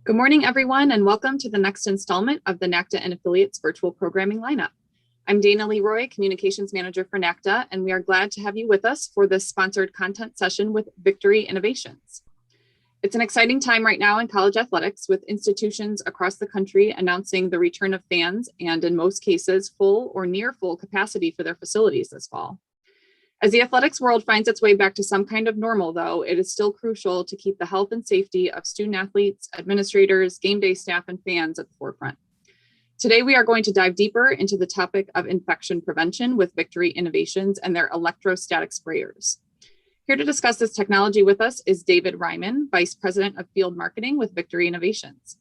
Good morning, everyone, and welcome to the next installment of the NACDA and Affiliates virtual programming lineup. I'm Dana Leroy, Communications Manager for NACDA, and we are glad to have you with us for this sponsored content session with Victory Innovations. It's an exciting time right now in college athletics, with institutions across the country announcing the return of fans and, in most cases, full or near full capacity for their facilities this fall. As the athletics world finds its way back to some kind of normal, though, it is still crucial to keep the health and safety of student athletes, administrators, game day staff, and fans at the forefront. Today, we are going to dive deeper into the topic of infection prevention with Victory Innovations and their electrostatic sprayers. Here to discuss this technology with us is David Reimann, Vice President of Field Marketing with Victory Innovations.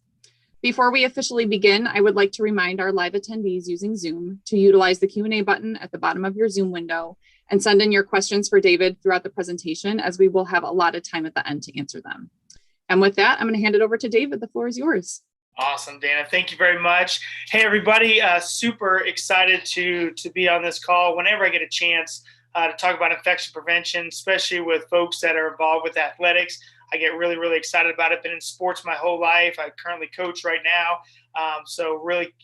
Before we officially begin, I would like to remind our live attendees using Zoom to utilize the Q&A button at the bottom of your Zoom window and send in your questions for David throughout the presentation, as we will have a lot of time at the end to answer them. And with that, I'm going to hand it over to David. The floor is yours. Awesome, Dana. Thank you very much. Hey, everybody. Super excited to be on this call whenever I get a chance to talk about infection prevention, especially with folks that are involved with athletics. I get really, really excited about it. Been in sports my whole life. I currently coach right now. So really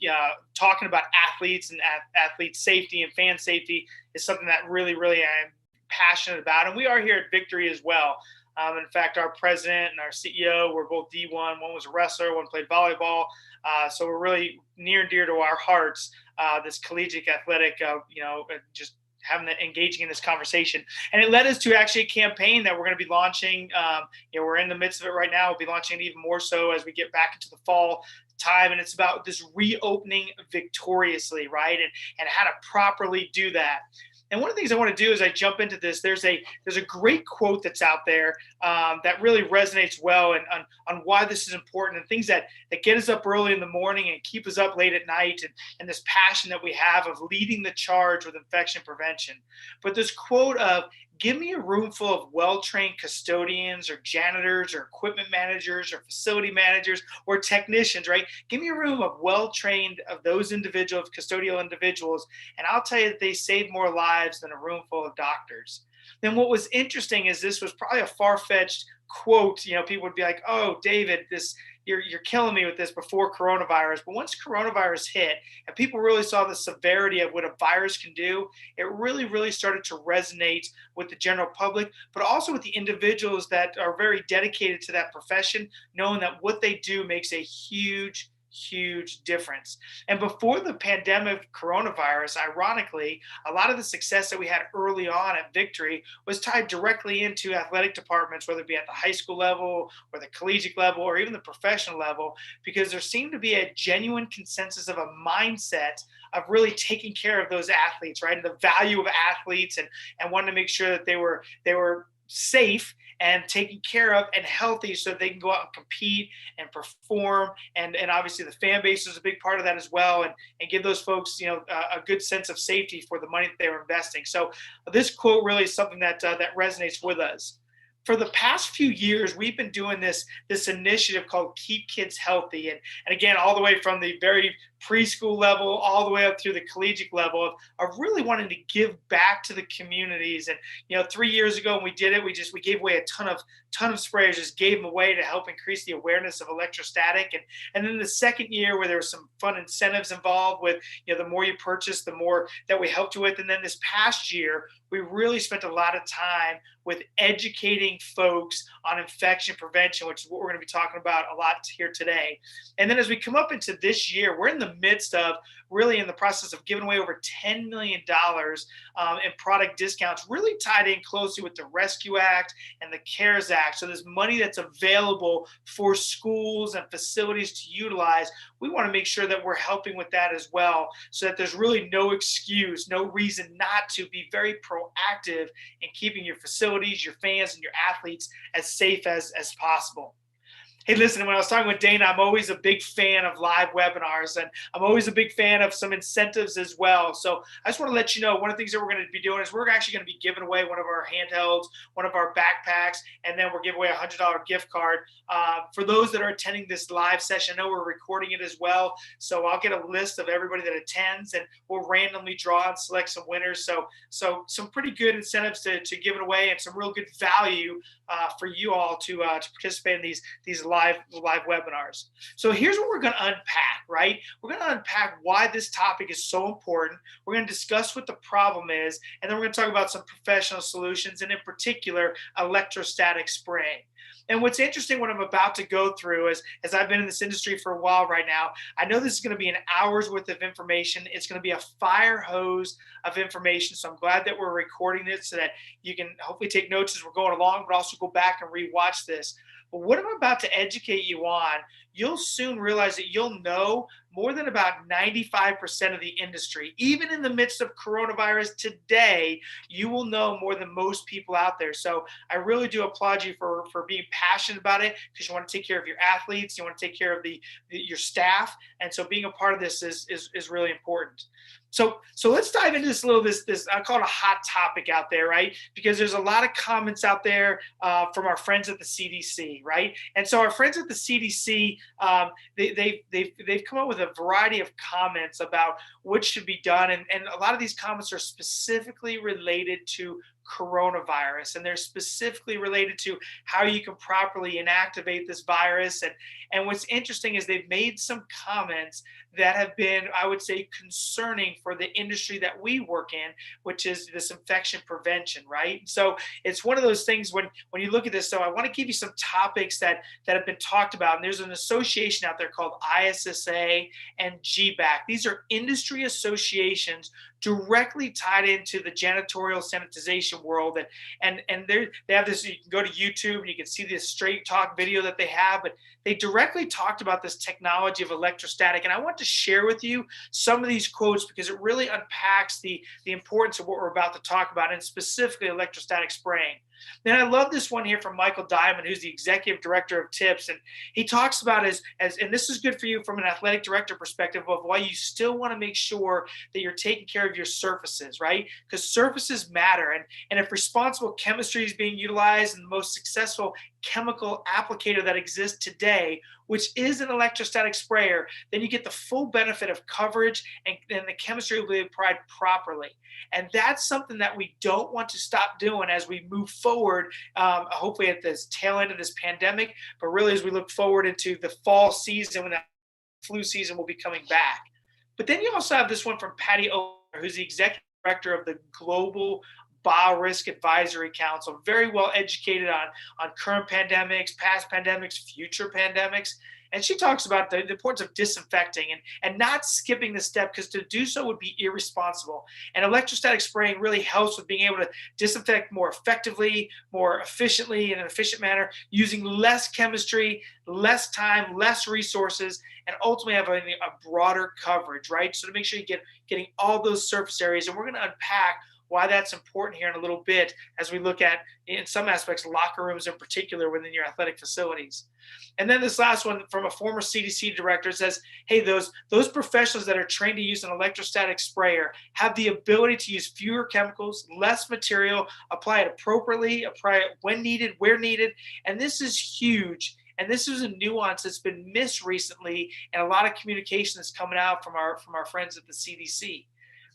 talking about athletes and athlete safety and fan safety is something that really, really I'm passionate about. And we are here at Victory as well. In fact, our president and our CEO were both D1. One was a wrestler, one played volleyball. So we're really near and dear to our hearts, this collegiate athletic, just engaging in this conversation. And it led us to actually a campaign that we're going to be launching. We're in the midst of it right now. We'll be launching it even more so as we get back into the fall time. And it's about this reopening victoriously, right? And how to properly do that. And one of the things I want to do as I jump into this, there's a great quote that's out there that really resonates well on why this is important, and things that get us up early in the morning and keep us up late at night, and this passion that we have of leading the charge with infection prevention. But this quote of, give me a room full of well-trained custodians or janitors or equipment managers or facility managers or technicians, right? Give me a room of well-trained of those individuals, custodial individuals, and I'll tell you that they save more lives than a room full of doctors. Then what was interesting is this was probably a far-fetched quote. People would be like, oh, David, you're killing me with this before coronavirus. But once coronavirus hit and people really saw the severity of what a virus can do, it really, really started to resonate with the general public, but also with the individuals that are very dedicated to that profession, knowing that what they do makes a huge difference. And before the pandemic coronavirus, ironically, a lot of the success that we had early on at Victory was tied directly into athletic departments, whether it be at the high school level or the collegiate level or even the professional level, because there seemed to be a genuine consensus of a mindset of really taking care of those athletes, right? And the value of athletes and wanting to make sure that they were safe and taken care of and healthy so that they can go out and compete and perform. And obviously the fan base is a big part of that as well, and give those folks, a good sense of safety for the money that they're investing. So this quote really is something that resonates with us. For the past few years, we've been doing this initiative called Keep Kids Healthy. And again, all the way from the very preschool level, all the way up through the collegiate level of really wanting to give back to the communities. And, 3 years ago when we did it, we gave away a ton of sprayers, just gave them away to help increase the awareness of electrostatic. And then the second year where there were some fun incentives involved with, the more you purchase, the more that we helped you with. And then this past year, we really spent a lot of time with educating folks on infection prevention, which is what we're going to be talking about a lot here today. And then as we come up into this year, we're in the midst of really in the process of giving away over $10 million in product discounts, really tied in closely with the Rescue Act and the CARES Act. So there's money that's available for schools and facilities to utilize. We want to make sure that we're helping with that as well, so that there's really no excuse, no reason not to be very proactive in keeping your facilities, your fans, and your athletes as safe as possible. Hey, listen, when I was talking with Dana, I'm always a big fan of live webinars, and I'm always a big fan of some incentives as well. So I just want to let you know, one of the things that we're going to be doing is we're actually going to be giving away one of our handhelds, one of our backpacks, and then we're giving away a $100 gift card. For those that are attending this live session, I know we're recording it as well. So I'll get a list of everybody that attends, and we'll randomly draw and select some winners. So some pretty good incentives to give it away, and some real good value for you all to participate in these live webinars. So here's what we're going to unpack, right? We're going to unpack why this topic is so important. We're going to discuss what the problem is, and then we're going to talk about some professional solutions, and in particular, electrostatic spraying. And what's interesting, what I'm about to go through is, as I've been in this industry for a while right now, I know this is going to be an hour's worth of information. It's going to be a fire hose of information. So I'm glad that we're recording this so that you can hopefully take notes as we're going along, but also go back and rewatch this. But what I'm about to educate you on, you'll soon realize that you'll know more than about 95% of the industry. Even in the midst of coronavirus today, you will know more than most people out there. So I really do applaud you for being passionate about it, because you want to take care of your athletes, you want to take care of your staff. And so being a part of this is really important. So let's dive into this I call it a hot topic out there, right? Because there's a lot of comments out there from our friends at the CDC, right? And so our friends at the CDC, they've come up with a variety of comments about what should be done. And a lot of these comments are specifically related to coronavirus, and they're specifically related to how you can properly inactivate this virus. And what's interesting is they've made some comments that have been, I would say, concerning for the industry that we work in, which is this infection prevention, right? So it's one of those things when you look at this. So I want to give you some topics that have been talked about. And there's an association out there called ISSA and GBAC. These are industry associations directly tied into the janitorial sanitization world. And they have this, you can go to YouTube and you can see this straight talk video that they have, but they directly talked about this technology of electrostatic. And I want to share with you some of these quotes because it really unpacks the importance of what we're about to talk about, and specifically electrostatic spraying. Then I love this one here from Michael Diamond, who's the executive director of TIPS. And he talks about and this is good for you from an athletic director perspective of why you still want to make sure that you're taking care of your surfaces, right? Because surfaces matter. And if responsible chemistry is being utilized and the most successful chemical applicator that exists today, which is an electrostatic sprayer, then you get the full benefit of coverage and the chemistry will be applied properly. And that's something that we don't want to stop doing as we move forward, hopefully at this tail end of this pandemic, but really as we look forward into the fall season when that flu season will be coming back. But then you also have this one from Patty Oler, who's the executive director of the Global Biorisk Advisory Council, very well educated on current pandemics, past pandemics, future pandemics. And she talks about the importance of disinfecting and not skipping the step, because to do so would be irresponsible. And electrostatic spraying really helps with being able to disinfect more effectively, more efficiently, in an efficient manner, using less chemistry, less time, less resources, and ultimately having a broader coverage, right? So to make sure you getting all those surface areas. And we're going to unpack why that's important here in a little bit as we look at, in some aspects, locker rooms in particular within your athletic facilities. And then this last one from a former CDC director says, hey, those professionals that are trained to use an electrostatic sprayer have the ability to use fewer chemicals, less material, apply it appropriately, apply it when needed, where needed. And this is huge. And this is a nuance that's been missed recently, and a lot of communication that's coming out from our friends at the CDC.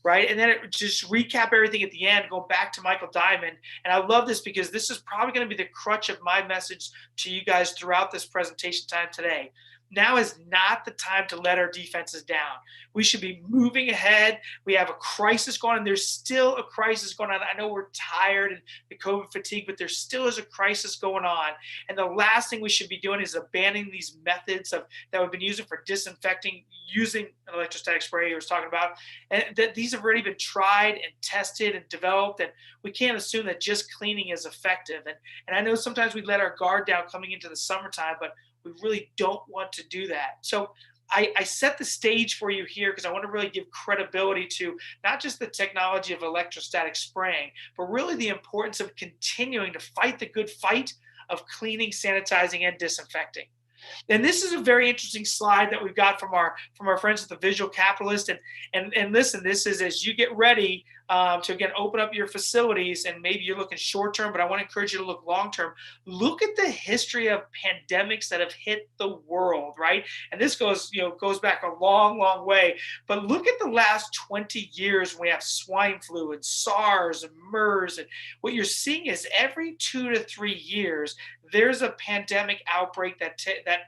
Right. And then it just recap everything at the end, go back to Michael Diamond. And I love this because this is probably going to be the crutch of my message to you guys throughout this presentation time today. Now is not the time to let our defenses down. We should be moving ahead. We have a crisis going on. There's still a crisis going on. I know we're tired and the COVID fatigue, but there still is a crisis going on. And the last thing we should be doing is abandoning these methods that we've been using for disinfecting, using an electrostatic sprayer I was talking about. And that these have already been tried and tested and developed. And we can't assume that just cleaning is effective. And I know sometimes we let our guard down coming into the summertime, but we really don't want to do that. So I set the stage for you here because I want to really give credibility to not just the technology of electrostatic spraying, but really the importance of continuing to fight the good fight of cleaning, sanitizing, and disinfecting. And this is a very interesting slide that we've got from our friends at the Visual Capitalist. And listen, this is as you get ready to again open up your facilities, and maybe you're looking short term, but I want to encourage you to look long term. Look at the history of pandemics that have hit the world, right? And this goes back a long, long way. But look at the last 20 years when we have swine flu and SARS and MERS, and what you're seeing is every 2 to 3 years, there's a pandemic outbreak that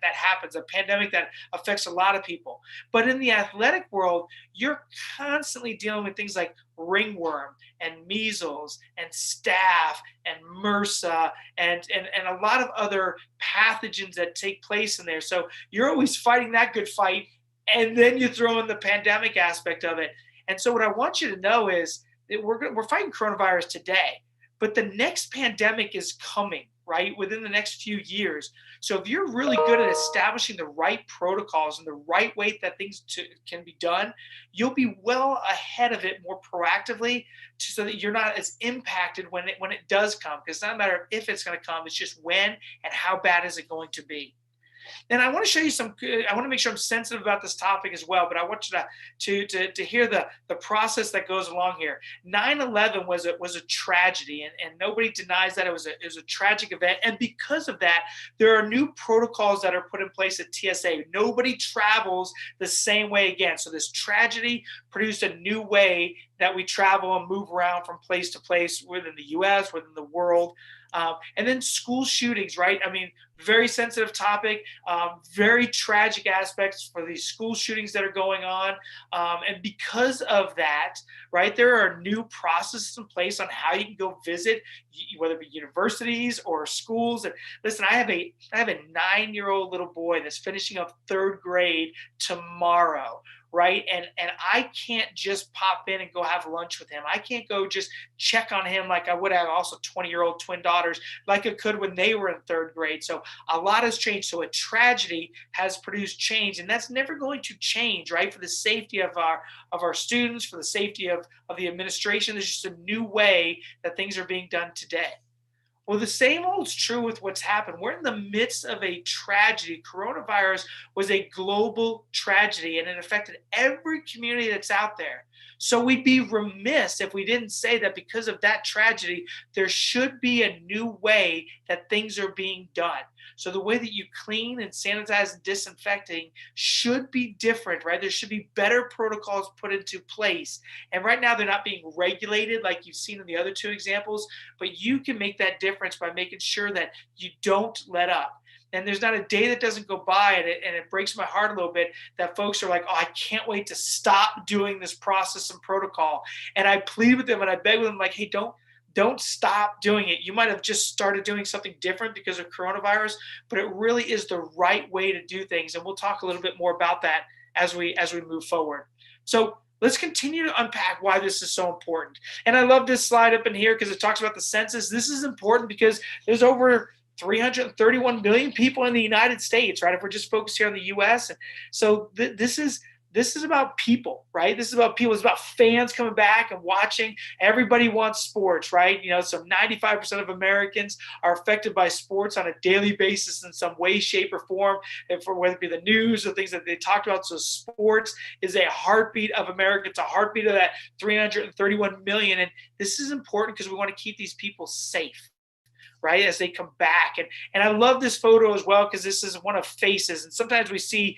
happens, a pandemic that affects a lot of people. But in the athletic world, you're constantly dealing with things like ringworm and measles and staph and MRSA and a lot of other pathogens that take place in there. So you're always fighting that good fight, and then you throw in the pandemic aspect of it. And so what I want you to know is that we're fighting coronavirus today, but the next pandemic is coming, right, within the next few years. So if you're really good at establishing the right protocols and the right way that things can be done, you'll be well ahead of it more proactively, so that you're not as impacted when it does come. Because it's not a matter of if it's going to come, it's just when and how bad is it going to be. And I want to show you I want to make sure I'm sensitive about this topic as well, but I want you to hear the process that goes along here. 9/11 was a tragedy, and nobody denies that it was a tragic event. And because of that, there are new protocols that are put in place at TSA. Nobody travels the same way again. So this tragedy produced a new way that we travel and move around from place to place within the US, within the world. And then school shootings, right? I mean, very sensitive topic, very tragic aspects for these school shootings that are going on. And because of that, right, there are new processes in place on how you can go visit, whether it be universities or schools. And listen, I have a 9-year-old little boy that's finishing up 3rd grade tomorrow. Right. And I can't just pop in and go have lunch with him. I can't go just check on him like I would have also 20-year-old twin daughters, like I could when they were in 3rd grade. So a lot has changed. So a tragedy has produced change, and that's never going to change, right? For the safety of our students, for the safety of the administration, there's just a new way that things are being done today. Well, the same holds true with what's happened. We're in the midst of a tragedy. Coronavirus was a global tragedy, and it affected every community that's out there. So we'd be remiss if we didn't say that because of that tragedy, there should be a new way that things are being done. So the way that you clean and sanitize and disinfecting should be different, right? There should be better protocols put into place. And right now they're not being regulated like you've seen in the other 2 examples, but you can make that difference by making sure that you don't let up. And there's not a day that doesn't go by, and it breaks my heart a little bit that folks are like, oh, I can't wait to stop doing this process and protocol. And I plead with them and I beg with them, like, hey, don't stop doing it. You might have just started doing something different because of coronavirus, but it really is the right way to do things. And we'll talk a little bit more about that as we move forward. So let's continue to unpack why this is so important. And I love this slide up in here because it talks about the census. This is important because there's over 331 million people in the United States, right? If we're just focused here on the US. And so this is about people, right? This is about people. It's about fans coming back and watching. Everybody wants sports, right? So 95% of Americans are affected by sports on a daily basis in some way, shape, or form, and for whether it be the news or things that they talked about. So sports is a heartbeat of America. It's a heartbeat of that 331 million. And this is important because we want to keep these people safe, right, as they come back. And I love this photo as well because this is one of faces. And sometimes we see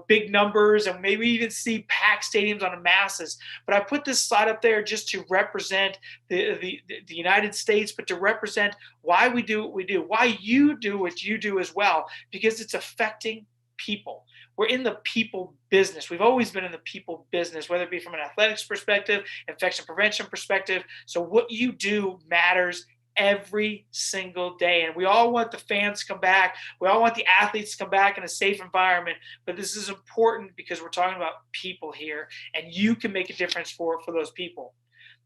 big numbers, and maybe even see packed stadiums on the masses. But I put this slide up there just to represent the United States, but to represent why we do what we do, why you do what you do as well, because it's affecting people. We're in the people business. We've always been in the people business, whether it be from an athletics perspective, infection prevention perspective. So what you do matters every single day. And we all want the fans to come back. We all want the athletes to come back in a safe environment. But this is important because we're talking about people here, and you can make a difference for those people.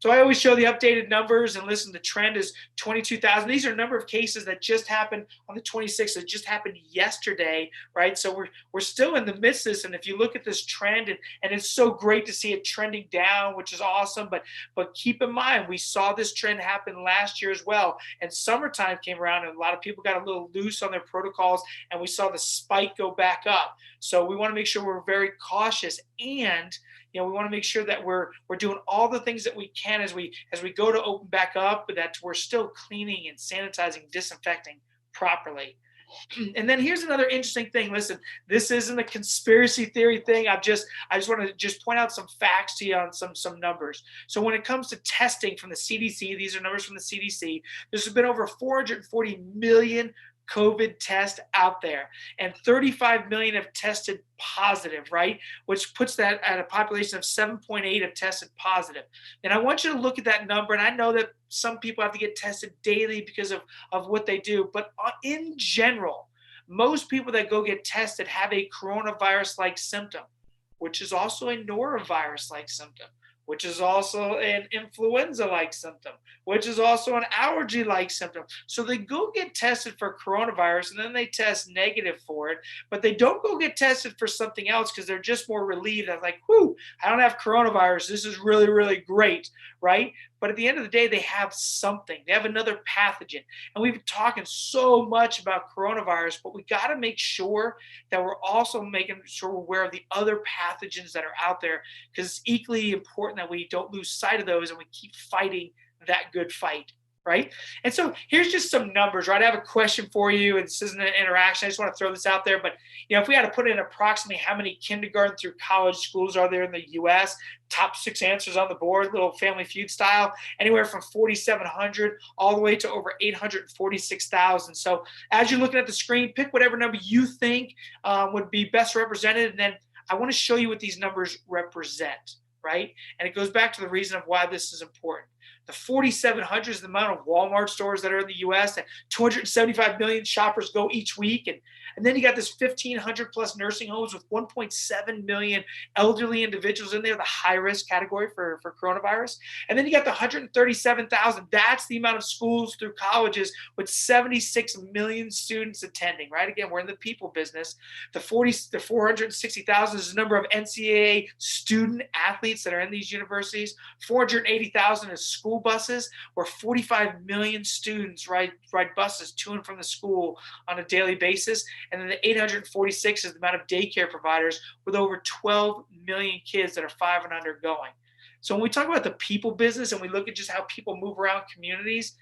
So I always show the updated numbers, and listen, the trend is 22,000. These are a number of cases that just happened on the 26th. It just happened yesterday, right? So we're still in the midst of this. And if you look at this trend, and it's so great to see it trending down, which is awesome. But keep in mind, we saw this trend happen last year as well. And summertime came around, and a lot of people got a little loose on their protocols, and we saw the spike go back up. So we want to make sure we're very cautious, and we want to make sure that we're doing all the things that we can as we go to open back up, but that we're still cleaning and sanitizing, disinfecting properly. And then here's another interesting thing. Listen, this isn't a conspiracy theory thing. I just want to just point out some facts to you on some numbers. So when it comes to testing from the CDC, these are numbers from the CDC. There's been over 440 million COVID tests out there, and 35 million have tested positive, right? Which puts that at a population of 7.8 have tested positive. And I want you to look at that number. And I know that some people have to get tested daily because of what they do, but in general, most people that go get tested have a coronavirus-like symptom, which is also a norovirus-like symptom, which is also an influenza-like symptom, which is also an allergy-like symptom. So they go get tested for coronavirus, and then they test negative for it, but they don't go get tested for something else because they're just more relieved. I'm like, whew, I don't have coronavirus. This is really, really great, right? But at the end of the day, they have something. They have another pathogen. And we've been talking so much about coronavirus, but we got to make sure that we're also making sure we're aware of the other pathogens that are out there, because it's equally important that we don't lose sight of those and we keep fighting that good fight, right? And so here's just some numbers, right? I have a question for you, and this isn't an interaction. I just want to throw this out there. But, if we had to put in approximately how many kindergarten through college schools are there in the U.S., top 6 answers on the board, little Family Feud style, anywhere from 4,700 all the way to over 846,000. So as you're looking at the screen, pick whatever number you think would be best represented. And then I want to show you what these numbers represent, right? And it goes back to the reason of why this is important. The 4,700 is the amount of Walmart stores that are in the U.S. and 275 million shoppers go each week. And then you got this 1,500 plus nursing homes with 1.7 million elderly individuals in there, the high risk category for coronavirus. And then you got the 137,000. That's the amount of schools through colleges with 76 million students attending, right? Again, we're in the people business. The 460,000 is the number of NCAA student athletes that are in these universities. 480,000 is school buses, where 45 million students ride buses to and from the school on a daily basis. And then the 846 is the amount of daycare providers, with over 12 million kids that are 5 and under going. So when we talk about the people business and we look at just how people move around communities,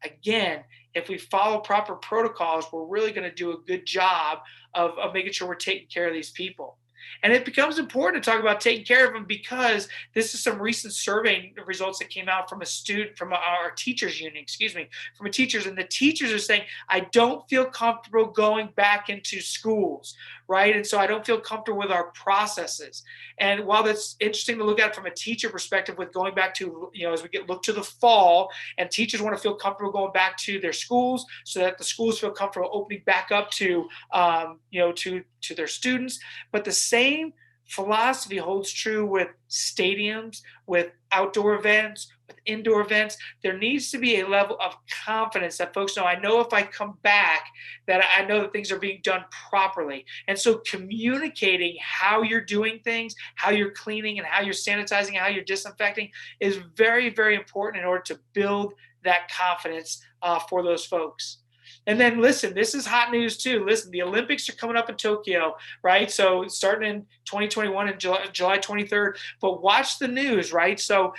again, if we follow proper protocols, we're really going to do a good job of making sure we're taking care of these people. And it becomes important to talk about taking care of them, because this is some recent survey results that came out from our teachers union, from teachers. And the teachers are saying, I don't feel comfortable going back into schools, right? And so I don't feel comfortable with our processes. And while that's interesting to look at from a teacher perspective with going back to, as we look to the fall, and teachers want to feel comfortable going back to their schools so that the schools feel comfortable opening back up to their students. But the same philosophy holds true with stadiums, with outdoor events, with indoor events. There needs to be a level of confidence that folks know, I know if I come back, that I know that things are being done properly. And so communicating how you're doing things, how you're cleaning and how you're sanitizing, how you're disinfecting is very, very important in order to build that confidence for those folks. And then listen, this is hot news too. Listen, the Olympics are coming up in Tokyo, right? So starting in 2021 and July 23rd, but watch the news, right? So,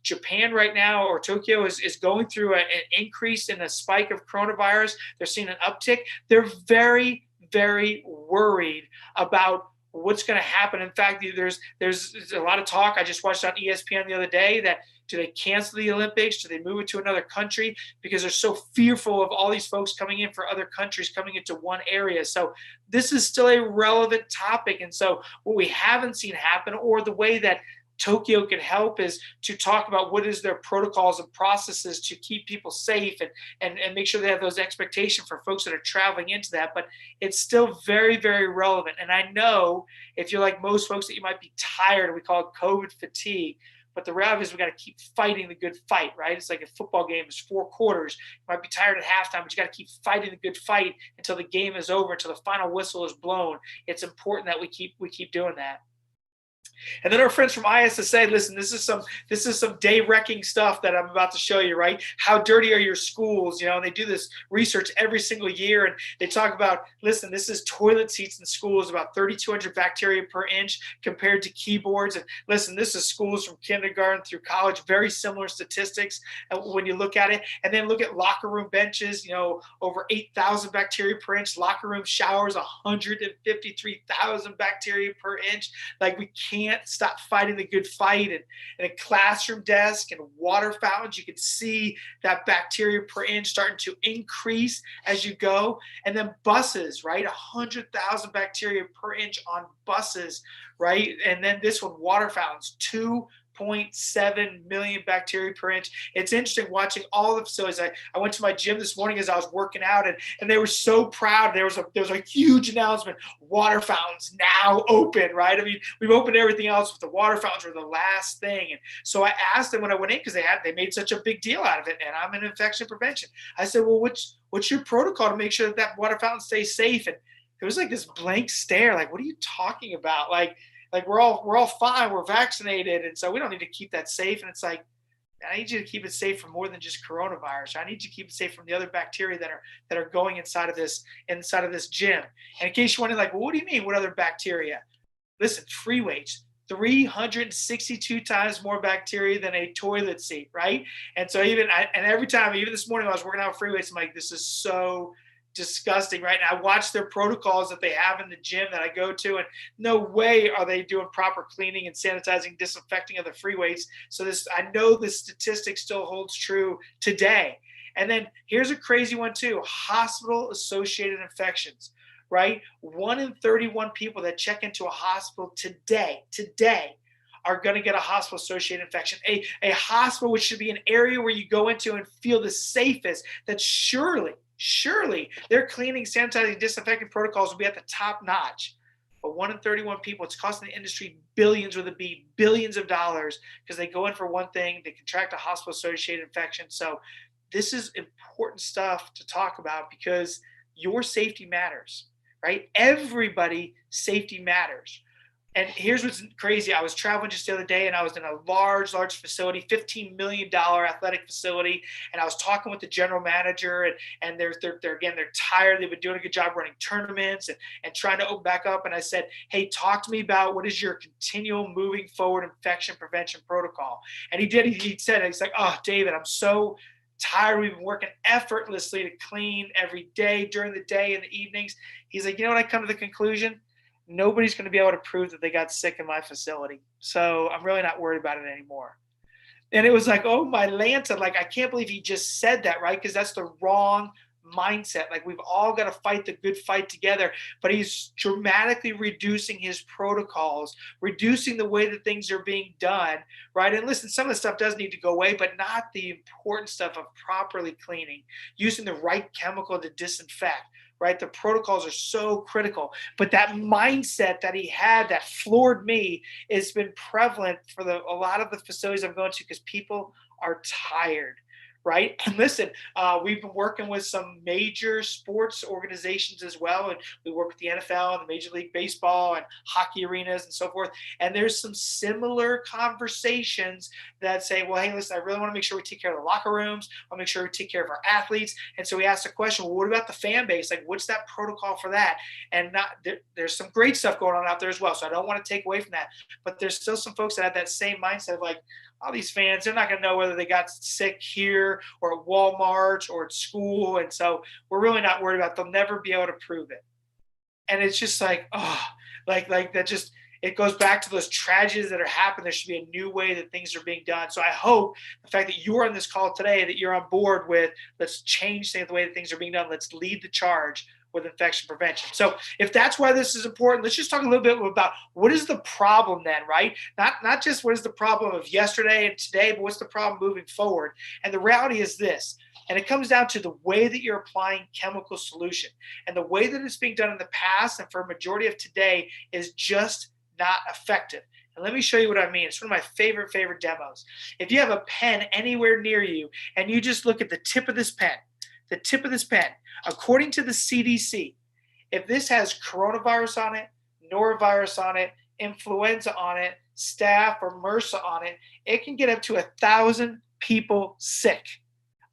Japan right now, or Tokyo, is going through an increase in a spike of coronavirus. They're seeing an uptick. They're very, very worried about what's going to happen. In fact, there's a lot of talk. I just watched on ESPN the other day that, do they cancel the Olympics? Do they move it to another country? Because they're so fearful of all these folks coming in for other countries coming into one area. So this is still a relevant topic. And so what we haven't seen happen, or the way that Tokyo can help, is to talk about what is their protocols and processes to keep people safe and make sure they have those expectations for folks that are traveling into that. But it's still very, very relevant. And I know if you're like most folks that you might be tired, we call it COVID fatigue. But the reality is we got to keep fighting the good fight, right? It's like a football game is 4 quarters. You might be tired at halftime, but you got to keep fighting the good fight until the game is over, until the final whistle is blown. It's important that we keep doing that. And then our friends from ISSA, listen, this is some day wrecking stuff that I'm about to show you, right? How dirty are your schools? And they do this research every single year, and they talk about, listen, this is toilet seats in schools, about 3,200 bacteria per inch compared to keyboards. And listen, this is schools from kindergarten through college, very similar statistics when you look at it. And then look at locker room benches, over 8,000 bacteria per inch, locker room showers, 153,000 bacteria per inch. Like, we can't stop fighting the good fight. And a classroom desk and water fountains, you can see that bacteria per inch starting to increase as you go. And then buses, right? 100,000 bacteria per inch on buses, right? And then this one, water fountains, 2.7 million bacteria per inch. It's interesting watching all the facilities. I went to my gym this morning as I was working out, and they were so proud. There was a huge announcement: water fountains now open, right? I mean, we've opened everything else, but the water fountains were the last thing. And so I asked them when I went in, because they made such a big deal out of it, and I'm in infection prevention. I said, well, what's your protocol to make sure that water fountain stays safe? And it was like this blank stare, like, what are you talking about? Like we're all fine, we're vaccinated, and so we don't need to keep that safe. And it's like, I need you to keep it safe from more than just coronavirus. I need you to keep it safe from the other bacteria that are going inside of this gym. And in case you're wondering, like, well, what do you mean? What other bacteria? Listen, free weights, 362 times more bacteria than a toilet seat, right? And so even this morning when I was working out with free weights, I'm like, this is so disgusting, right? And I watch their protocols that they have in the gym that I go to, and no way are they doing proper cleaning and sanitizing, disinfecting of the free weights. So I know the statistic still holds true today. And then here's a crazy one too: hospital-associated infections, right? 1 in 31 people that check into a hospital today are going to get a hospital-associated infection. A hospital, which should be an area where you go into and feel the safest, that surely their cleaning, sanitizing, disinfecting protocols will be at the top notch. But 1 in 31 people, it's costing the industry billions with a B, billions of dollars, because they go in for one thing, they contract a hospital-associated infection. So this is important stuff to talk about, because your safety matters, right? Everybody's safety matters. And here's what's crazy. I was traveling just the other day, and I was in a large facility, $15 million athletic facility. And I was talking with the general manager, and they're tired. They've been doing a good job running tournaments and trying to open back up. And I said, hey, talk to me about what is your continual moving forward infection prevention protocol. And he said, he's like, oh, David, I'm so tired. We've been working effortlessly to clean every day, during the day and the evenings. He's like, you know what? I come to the conclusion, nobody's going to be able to prove that they got sick in my facility. So I'm really not worried about it anymore. And it was like, oh my Lanta, like, I can't believe he just said that, right? Because that's the wrong mindset. Like, we've all got to fight the good fight together. But he's dramatically reducing his protocols, reducing the way that things are being done, right? And listen, some of the stuff does need to go away, but not the important stuff of properly cleaning, using the right chemical to disinfect, right? The protocols are so critical. But that mindset that he had that floored me has been prevalent for a lot of the facilities I'm going to, because people are tired, right? And listen, we've been working with some major sports organizations as well. And we work with the NFL and the Major League Baseball and hockey arenas and so forth. And there's some similar conversations that say, well, hey, listen, I really want to make sure we take care of the locker rooms. I want to make sure we take care of our athletes. And so we asked the question, well, what about the fan base? Like, what's that protocol for that? And there's some great stuff going on out there as well. So I don't want to take away from that. But there's still some folks that have that same mindset of like, all these fans, they're not going to know whether they got sick here or at Walmart or at school. And so we're really not worried about it. They'll never be able to prove it. And it's just like, oh, like that just, it goes back to those tragedies that are happening. There should be a new way that things are being done. So I hope the fact that you're on this call today, that you're on board with, let's change the way that things are being done. Let's lead the charge with infection prevention. So if that's why this is important, let's just talk a little bit about what is the problem then, right? Not just what is the problem of yesterday and today, but what's the problem moving forward? And the reality is this, and it comes down to the way that you're applying chemical solution. And the way that it's being done in the past and for a majority of today is just not effective. And let me show you what I mean. It's one of my favorite demos. If you have a pen anywhere near you and you just look at the tip of this pen, according to the CDC, if this has coronavirus on it, norovirus on it, influenza on it, staph or MRSA on it, it can get up to 1,000 people sick.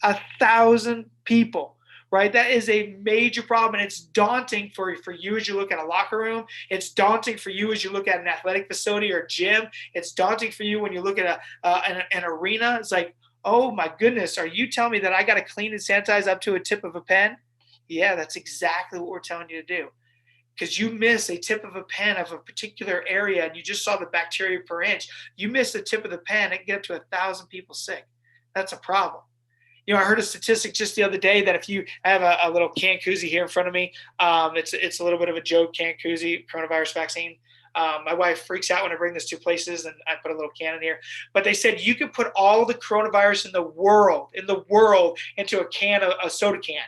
1,000 people, right? That is a major problem. And it's daunting for you as you look at a locker room. It's daunting for you as you look at an athletic facility or gym. It's daunting for you when you look at an arena. It's like, oh my goodness, are you telling me that I got to clean and sanitize up to a tip of a pen? Yeah, that's exactly what we're telling you to do. Because you miss a tip of a pen of a particular area and you just saw the bacteria per inch. You miss the tip of the pen, it can get up to 1,000 people sick. That's a problem. You know, I heard a statistic just the other day that if you I have a little can koozie here in front of me, it's a little bit of a joke can koozie, coronavirus vaccine. My wife freaks out when I bring this to places and I put a little can in here. But they said you could put all the coronavirus in the world into a can, a soda can,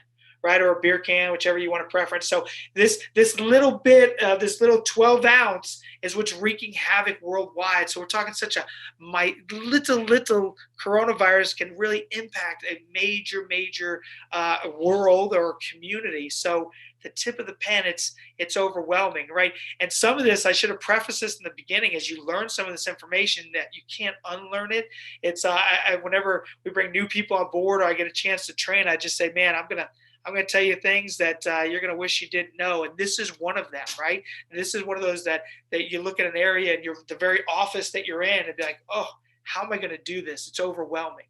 right? Or a beer can, whichever you want to preference. So this little bit, this little 12 ounce is what's wreaking havoc worldwide. So we're talking such a little coronavirus can really impact a major world or community. So the tip of the pen, it's overwhelming, right? And some of this, I should have prefaced this in the beginning, as you learn some of this information that you can't unlearn it. It's whenever we bring new people on board or I get a chance to train, I just say, man, I'm going to tell you things that you're going to wish you didn't know. And this is one of them, right? And this is one of those that you look at an area and you're the very office that you're in and be like, oh, how am I going to do this? It's overwhelming.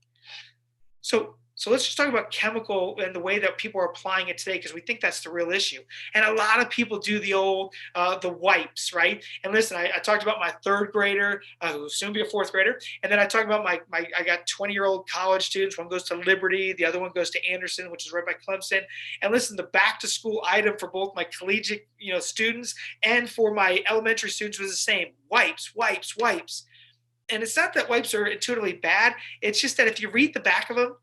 So let's just talk about chemical and the way that people are applying it today, because we think that's the real issue. And a lot of people do the old, the wipes, right? And listen, I talked about my third grader, who will soon be a fourth grader. And then I talked about I got 20-year-old college students. One goes to Liberty. The other one goes to Anderson, which is right by Clemson. And listen, the back to school item for both my collegiate, students and for my elementary students was the same: wipes, wipes, wipes. And it's not that wipes are intuitively bad. It's just that if you read the back of them,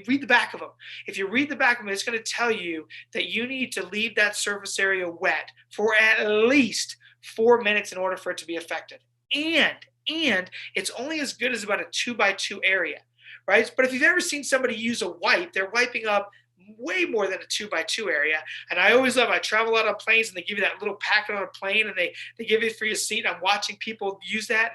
read the back of them. If you read the back of them, it's going to tell you that you need to leave that surface area wet for at least 4 minutes in order for it to be effective. And it's only as good as about a 2x2 area, right? But if you've ever seen somebody use a wipe, they're wiping up way more than a 2x2 area. And I always love, I travel out on planes and they give you that little packet on a plane and they give it for your seat. I'm watching people use that.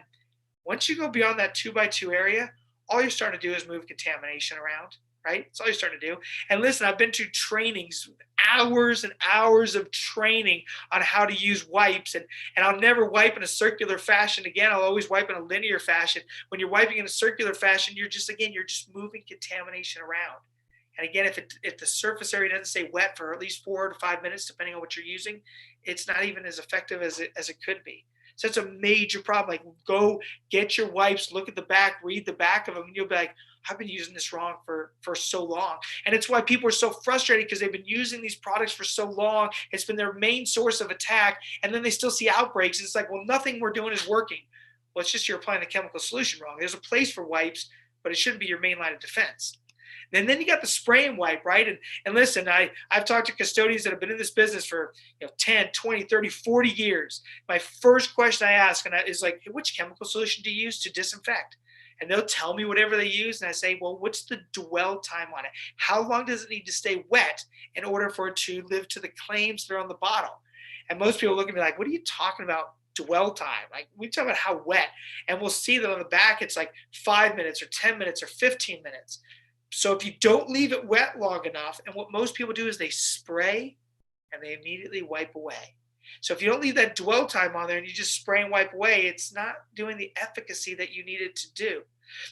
Once you go beyond that 2x2 area, all you're starting to do is move contamination around, right? That's all you're starting to do. And listen, I've been to trainings, hours and hours of training on how to use wipes. And I'll never wipe in a circular fashion again. I'll always wipe in a linear fashion. When you're wiping in a circular fashion, you're just moving contamination around. And again, if the surface area doesn't stay wet for at least 4 to 5 minutes, depending on what you're using, it's not even as effective as it could be. So it's a major problem. Like, go get your wipes, look at the back, read the back of them, and you'll be like, I've been using this wrong for so long. And it's why people are so frustrated, because they've been using these products for so long. It's been their main source of attack. And then they still see outbreaks. It's like, well, nothing we're doing is working. Well, it's just you're applying the chemical solution wrong. There's a place for wipes, but it shouldn't be your main line of defense. And then you got the spray and wipe, right? And listen, I've talked to custodians that have been in this business for 10, 20, 30, 40 years. My first question I ask is like, hey, which chemical solution do you use to disinfect? And they'll tell me whatever they use. And I say, well, what's the dwell time on it? How long does it need to stay wet in order for it to live to the claims that are on the bottle? And most people look at me like, what are you talking about? Dwell time? Like, we talk about how wet. And we'll see that on the back, it's like 5 minutes or 10 minutes or 15 minutes. So if you don't leave it wet long enough, and what most people do is they spray and they immediately wipe away. So if you don't leave that dwell time on there and you just spray and wipe away, it's not doing the efficacy that you need it to do.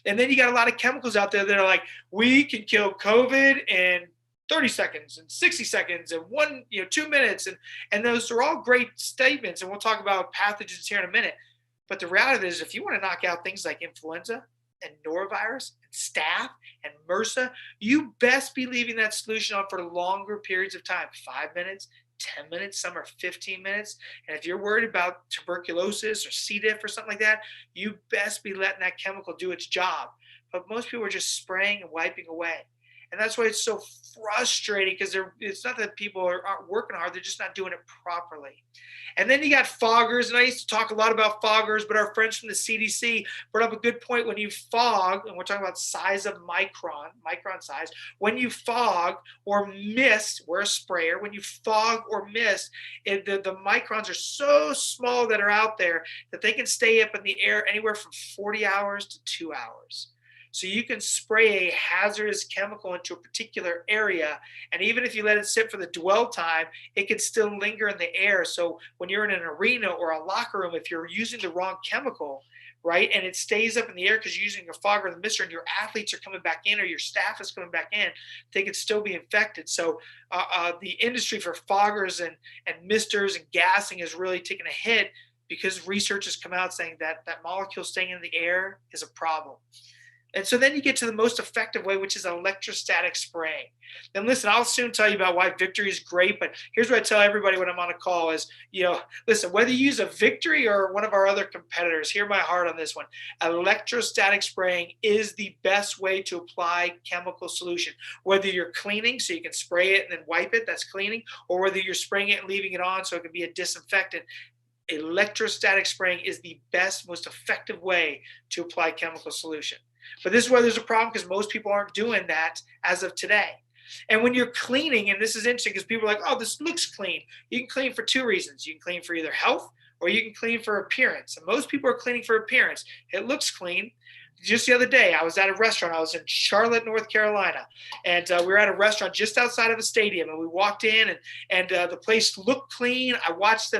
And then you got a lot of chemicals out there that are like, we can kill COVID in 30 seconds and 60 seconds and 2 minutes. And those are all great statements. And we'll talk about pathogens here in a minute. But the reality is, if you want to knock out things like influenza and norovirus and staph and MRSA, you best be leaving that solution on for longer periods of time, 5 minutes, 10 minutes, some are 15 minutes. And if you're worried about tuberculosis or C. diff or something like that, you best be letting that chemical do its job. But most people are just spraying and wiping away. And that's why it's so frustrating, because it's not that people aren't working hard, they're just not doing it properly. And then you got foggers, and I used to talk a lot about foggers, but our friends from the CDC brought up a good point. When you fog, and we're talking about size of micron size, when you fog or mist, wear a sprayer. When you fog or mist, the microns are so small that are out there that they can stay up in the air anywhere from 40 hours to 2 hours. So you can spray a hazardous chemical into a particular area, and even if you let it sit for the dwell time, it can still linger in the air. So when you're in an arena or a locker room, if you're using the wrong chemical, right, and it stays up in the air because you're using a fogger or the mister, and your athletes are coming back in or your staff is coming back in, they could still be infected. So the industry for foggers and misters and gassing is really taking a hit, because research has come out saying that that molecule staying in the air is a problem. And so then you get to the most effective way, which is electrostatic spraying. And listen, I'll soon tell you about why Victory is great, but here's what I tell everybody when I'm on a call is, listen, whether you use a Victory or one of our other competitors, hear my heart on this one. Electrostatic spraying is the best way to apply chemical solution. Whether you're cleaning, so you can spray it and then wipe it, that's cleaning, or whether you're spraying it and leaving it on so it can be a disinfectant, electrostatic spraying is the best, most effective way to apply chemical solution. But this is where there's a problem, because most people aren't doing that as of today. And when you're cleaning, and this is interesting because people are like, oh, this looks clean. You can clean for two reasons. You can clean for either health or you can clean for appearance. And most people are cleaning for appearance. It looks clean. Just the other day, I was at a restaurant. I was in Charlotte, North Carolina, and we were at a restaurant just outside of a stadium. And we walked in, and the place looked clean. I watched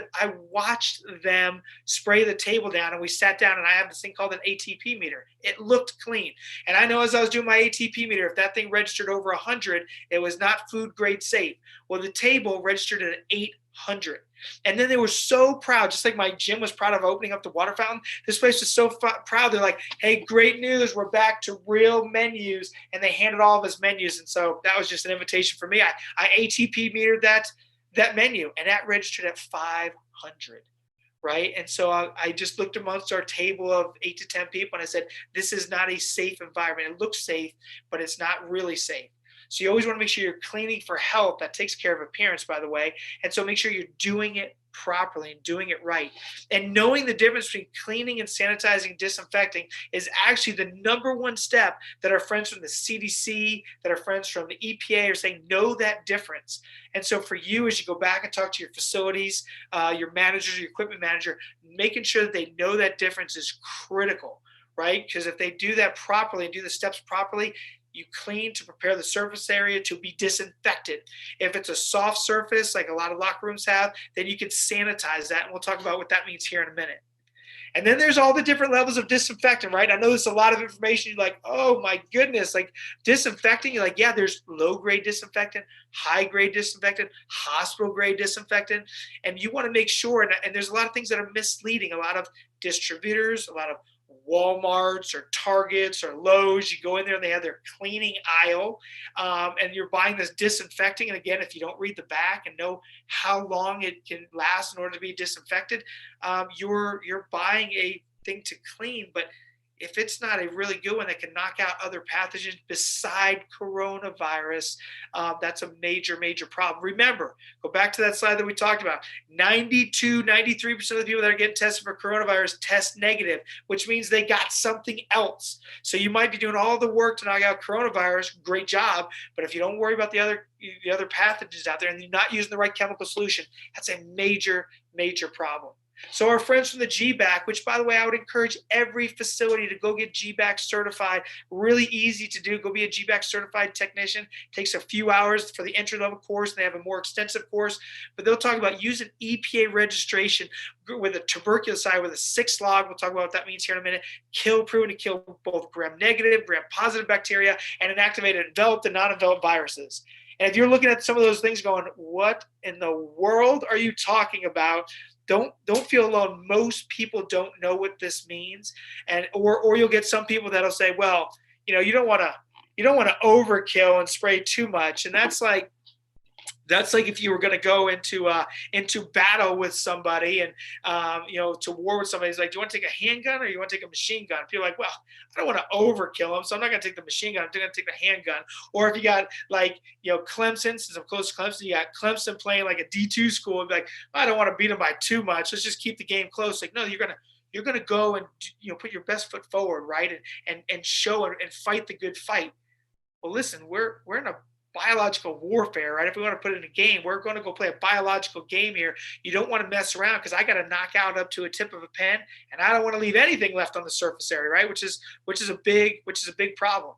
them spray the table down, and we sat down. And I have this thing called an ATP meter. It looked clean, and I know as I was doing my ATP meter, if that thing registered over 100, it was not food grade safe. Well, the table registered at 800. And then they were so proud, just like my gym was proud of opening up the water fountain. This place was so proud. They're like, hey, great news. We're back to real menus. And they handed all of us menus. And so that was just an invitation for me. I ATP metered that menu, and that registered at 500. Right. And so I just looked amongst our table of 8 to 10 people, and I said, this is not a safe environment. It looks safe, but it's not really safe. So you always want to make sure you're cleaning for health. That takes care of appearance, by the way. And so make sure you're doing it properly and doing it right. And knowing the difference between cleaning and sanitizing, disinfecting is actually the number one step that our friends from the CDC, that our friends from the EPA are saying, know that difference. And so for you, as you go back and talk to your facilities, your managers, your equipment manager, making sure that they know that difference is critical, right? Because if they do that properly and do the steps properly, you clean to prepare the surface area to be disinfected. If it's a soft surface, like a lot of locker rooms have, then you can sanitize that. And we'll talk about what that means here in a minute. And then there's all the different levels of disinfectant, right? I know there's a lot of information. You're like, oh my goodness, like disinfecting. You're like, yeah, there's low-grade disinfectant, high-grade disinfectant, hospital-grade disinfectant. And you want to make sure, and there's a lot of things that are misleading. A lot of distributors, a lot of Walmarts or Targets or Lowe's, you go in there and they have their cleaning aisle, and you're buying this disinfecting. And again, if you don't read the back and know how long it can last in order to be disinfected, you're buying a thing to clean. But if it's not a really good one that can knock out other pathogens beside coronavirus, that's a major, major problem. Remember, go back to that slide that we talked about. 93% of the people that are getting tested for coronavirus test negative, which means they got something else. So you might be doing all the work to knock out coronavirus, great job, but if you don't worry about the other pathogens out there and you're not using the right chemical solution, that's a major, major problem. So our friends from the GBAC, which by the way, I would encourage every facility to go get GBAC certified. Really easy to do. Go be a GBAC certified technician. It takes a few hours for the entry level course. And they have a more extensive course, but they'll talk about using EPA registration with a tuberculosis with a 6 log. We'll talk about what that means here in a minute. Proven to kill both gram-negative, gram-positive bacteria, and inactivated enveloped and non-enveloped viruses. And if you're looking at some of those things going, what in the world are you talking about? Don't feel alone. Most people don't know what this means, and or you'll get some people that'll say, well, you don't want to overkill and spray too much, and that's like, That's like if you were going to go into battle with somebody and to war with somebody. It's like, do you want to take a handgun or you want to take a machine gun? People are like, well, I don't want to overkill them, so I'm not going to take the machine gun. I'm going to take the handgun. Or if you got like Clemson, since I'm close to Clemson, you got Clemson playing like a D2 school, and be like, I don't want to beat them by too much. Let's just keep the game close. Like, no, you're gonna go and put your best foot forward, right, and show and fight the good fight. Well, listen, we're in a biological warfare, right? If we want to put it in a game, we're going to go play a biological game here. You don't want to mess around, because I got to knock out up to a tip of a pen, and I don't want to leave anything left on the surface area, right? Which is a big problem.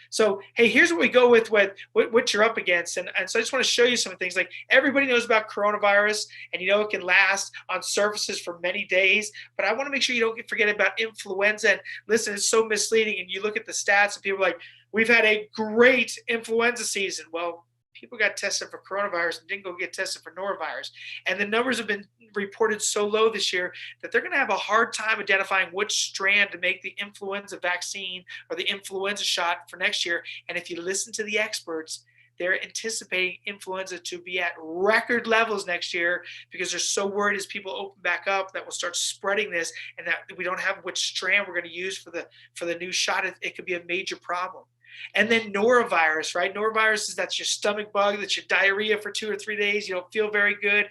So, hey, here's what we go with what you're up against. And so I just want to show you some things. Like, everybody knows about coronavirus, and it can last on surfaces for many days. But I want to make sure you don't forget about influenza. And listen, it's so misleading. And you look at the stats, and people are like, we've had a great influenza season. Well, people got tested for coronavirus and didn't go get tested for norovirus. And the numbers have been reported so low this year that they're going to have a hard time identifying which strand to make the influenza vaccine or the influenza shot for next year. And if you listen to the experts, they're anticipating influenza to be at record levels next year, because they're so worried as people open back up that we'll start spreading this, and that we don't have which strand we're going to use for the new shot. It could be a major problem. And then norovirus, right? Norovirus is that's your stomach bug, that's your diarrhea for 2 or 3 days. You don't feel very good.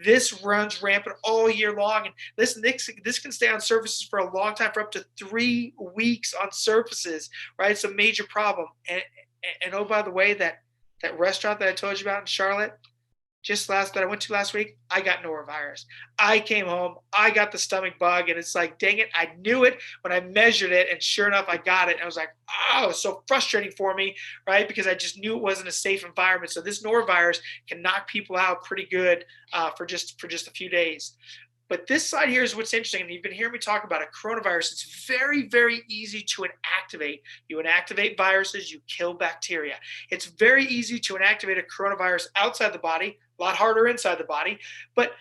This runs rampant all year long. And listen, this can stay on surfaces for a long time, for up to 3 weeks on surfaces, right? It's a major problem. And oh, by the way, that restaurant that I told you about in Charlotte, that I went to last week, I got norovirus. I came home, I got the stomach bug, and it's like, dang it, I knew it when I measured it, and sure enough, I got it. And I was like, oh, it's so frustrating for me, right? Because I just knew it wasn't a safe environment. So this norovirus can knock people out pretty good for just a few days. But this side here is what's interesting, and you've been hearing me talk about it. Coronavirus, it's very, very easy to inactivate. You inactivate viruses, you kill bacteria. It's very easy to inactivate a coronavirus outside the body, a lot harder inside the body. But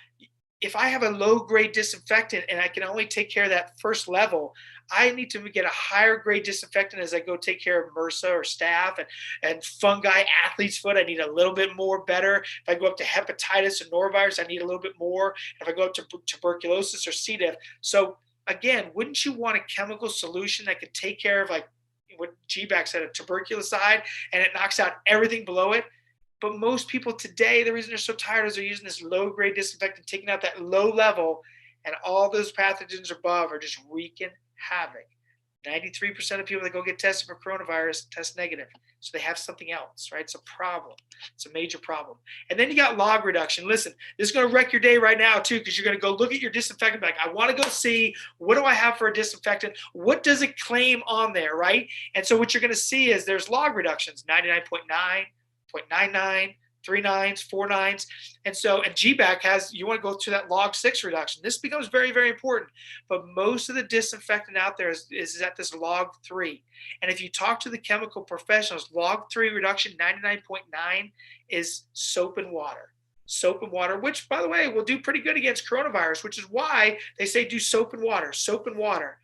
if I have a low-grade disinfectant and I can only take care of that first level, I need to get a higher grade disinfectant as I go take care of MRSA or staph and fungi, athlete's foot. I need a little bit more better. If I go up to hepatitis or norovirus, I need a little bit more. If I go up to tuberculosis or C. diff. So again, wouldn't you want a chemical solution that could take care of, like what GBAC said, a tuberculosis, and it knocks out everything below it? But most people today, the reason they're so tired is they're using this low-grade disinfectant, taking out that low level, and all those pathogens above are just wreaking havoc. 93% of people that go get tested for coronavirus test negative. So they have something else, right? It's a problem. It's a major problem. And then you got log reduction. Listen, this is going to wreck your day right now too, because you're going to go look at your disinfectant bag. I want to go see, what do I have for a disinfectant? What does it claim on there, right? And so what you're going to see is there's log reductions, 99.9, 0.99, 3 nines, 4 nines. And GBAC has, you want to go to that log 6 reduction. This becomes very, very important. But most of the disinfectant out there is at this log 3. And if you talk to the chemical professionals, log 3 reduction, 99.9, is soap and water. Soap and water, which, by the way, will do pretty good against coronavirus, which is why they say do soap and water, soap and water.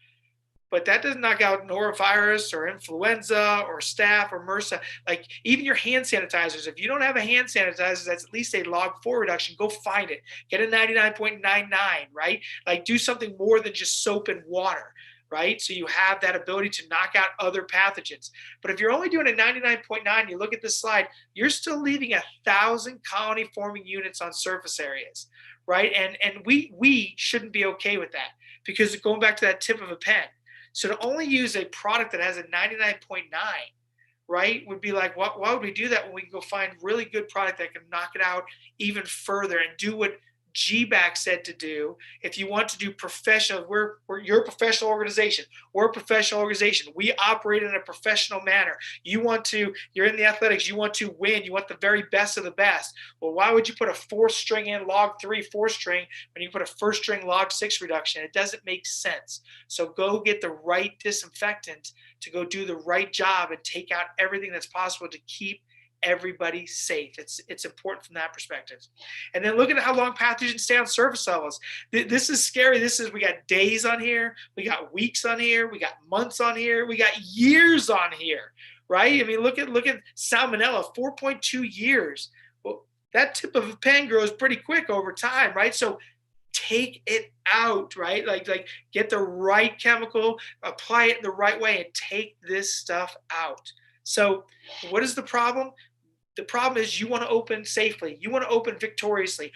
But that doesn't knock out norovirus or influenza or staph or MRSA. Like even your hand sanitizers, if you don't have a hand sanitizer that's at least a log 4 reduction, go find it. Get a 99.99, right? Like do something more than just soap and water, right? So you have that ability to knock out other pathogens. But if you're only doing a 99.9, you look at this slide, you're still leaving 1,000 colony forming units on surface areas, right? And we shouldn't be okay with that, because going back to that tip of a pen, so to only use a product that has a 99.9, right, would be like, why would we do that when we can go find really good product that can knock it out even further and do what GBAC said to do? If you want to do professional, you're a professional organization. We're a professional organization. We operate in a professional manner. You're in the athletics. You want to win. You want the very best of the best. Well, why would you put a 4th string in log 3 4 string when you put a 1st string log 6 reduction? It doesn't make sense. So go get the right disinfectant to go do the right job and take out everything that's possible to keep everybody safe. It's important from that perspective. And then look at how long pathogens stay on surface levels. This is scary. We got days on here, we got weeks on here, we got months on here, we got years on here, right? I mean, look at salmonella, 4.2 years. Well, that tip of a pen grows pretty quick over time, right? So take it out, right? Like get the right chemical, apply it in the right way, and take this stuff out. So what is the problem? The problem is you want to open safely. You want to open victoriously.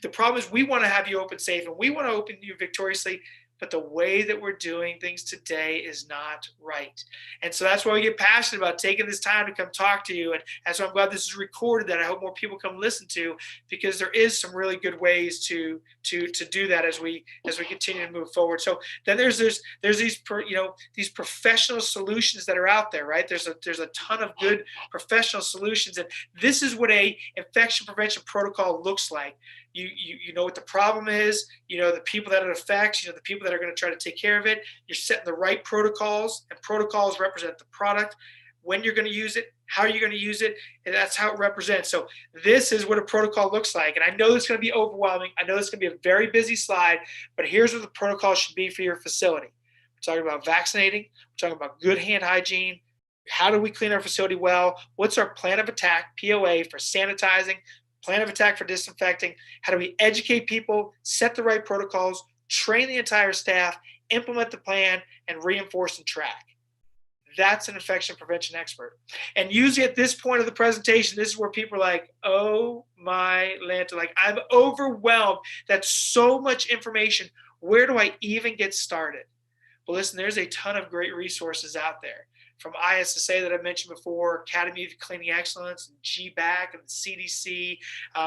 The problem is we want to have you open safe and we want to open you victoriously, but the way that we're doing things today is not right. And so that's why we get passionate about taking this time to come talk to you. And that's why I'm glad this is recorded, that I hope more people come listen to, because there is some really good ways to do that as we continue to move forward. So then there's these these professional solutions that are out there, right? There's a ton of good professional solutions, and this is what a infection prevention protocol looks like. You know what the problem is, the people that it affects, the people that are going to try to take care of it. You're setting the right protocols, and protocols represent the product, when you're going to use it, how you're going to use it, and that's how it represents. So this is what a protocol looks like. And I know it's going to be overwhelming. I know it's going to be a very busy slide, but here's what the protocol should be for your facility. We're talking about vaccinating. We're talking about good hand hygiene. How do we clean our facility well? What's our plan of attack, POA, for sanitizing? Plan of attack for disinfecting. How do we educate people, set the right protocols, train the entire staff, implement the plan, and reinforce and track? That's an infection prevention expert. And usually at this point of the presentation, this is where people are like, oh my Lanta, like, I'm overwhelmed. That's so much information. Where do I even get started? Well, listen, there's a ton of great resources out there. From ISSA that I mentioned before, Academy of Cleaning Excellence, and GBAC, and the CDC,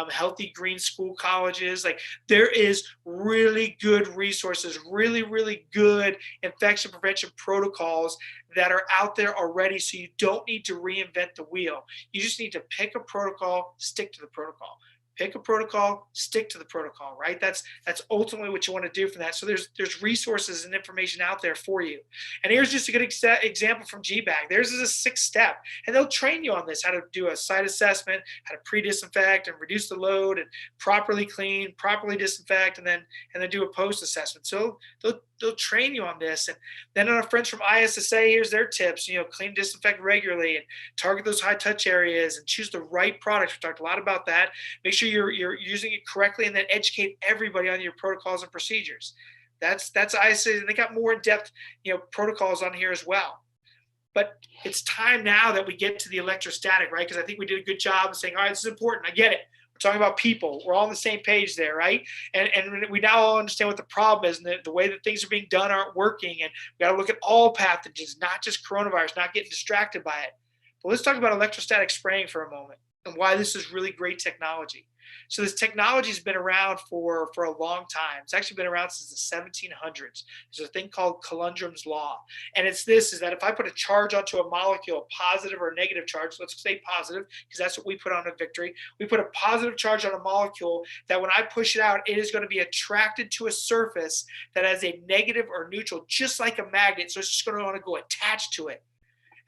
Healthy Green School Colleges. Like, there is really good resources, really, really good infection prevention protocols that are out there already. So you don't need to reinvent the wheel. You just need to pick a protocol, stick to the protocol. Pick a protocol, stick to the protocol, right? That's ultimately what you want to do for that. So there's resources and information out there for you. And here's just a good example from GBAC. Theirs is a 6-step, and they'll train you on this, how to do a site assessment, how to pre-disinfect and reduce the load, and properly clean, properly disinfect, and then do a post-assessment. So they'll train you on this. And then our friends from ISSA, here's their tips. Clean, disinfect regularly, and target those high touch areas, and choose the right products. We talked a lot about that. Make sure you're using it correctly, and then educate everybody on your protocols and procedures. That's ISSA, and they got more in-depth protocols on here as well. But it's time now that we get to the electrostatic, right? Because I think we did a good job of saying, all right, this is important. I get it. We're talking about people. We're all on the same page there, right? And we now all understand what the problem is, and the way that things are being done aren't working. And we got to look at all pathogens, not just coronavirus, not getting distracted by it. But let's talk about electrostatic spraying for a moment, and why this is really great technology. So this technology has been around for a long time. It's actually been around since the 1700s. There's a thing called Coulombr's law. And is that if I put a charge onto a molecule, a positive or a negative charge, let's say positive, because that's what we put on a Victory. We put a positive charge on a molecule, that when I push it out, it is going to be attracted to a surface that has a negative or neutral, just like a magnet. So it's just going to want to go attach to it.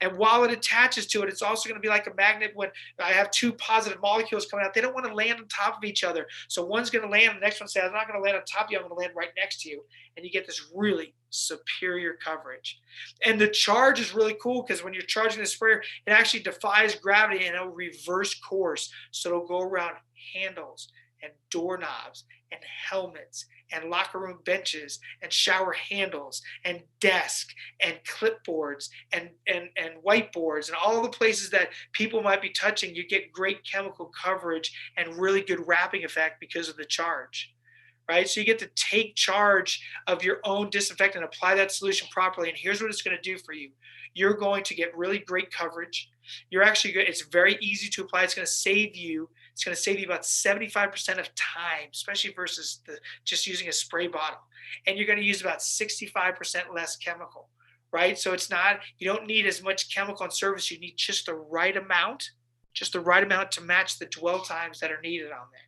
And while it attaches to it, it's also going to be like a magnet. When I have two positive molecules coming out, they don't want to land on top of each other. So one's going to land, the next one says, I'm not going to land on top of you, I'm going to land right next to you. And you get this really superior coverage. And the charge is really cool, because when you're charging the sprayer, it actually defies gravity, and it'll reverse course. So it'll go around handles and doorknobs and helmets and locker room benches and shower handles and desk and clipboards and whiteboards, and all the places that people might be touching. You get great chemical coverage and really good wrapping effect because of the charge, right? So you get to take charge of your own disinfectant, apply that solution properly. And here's what it's going to do for you. You're going to get really great coverage. It's very easy to apply. It's going to save you about 75% of time, especially versus just using a spray bottle. And you're going to use about 65% less chemical, right? So you don't need as much chemical and service. You need just the right amount to match the dwell times that are needed on there.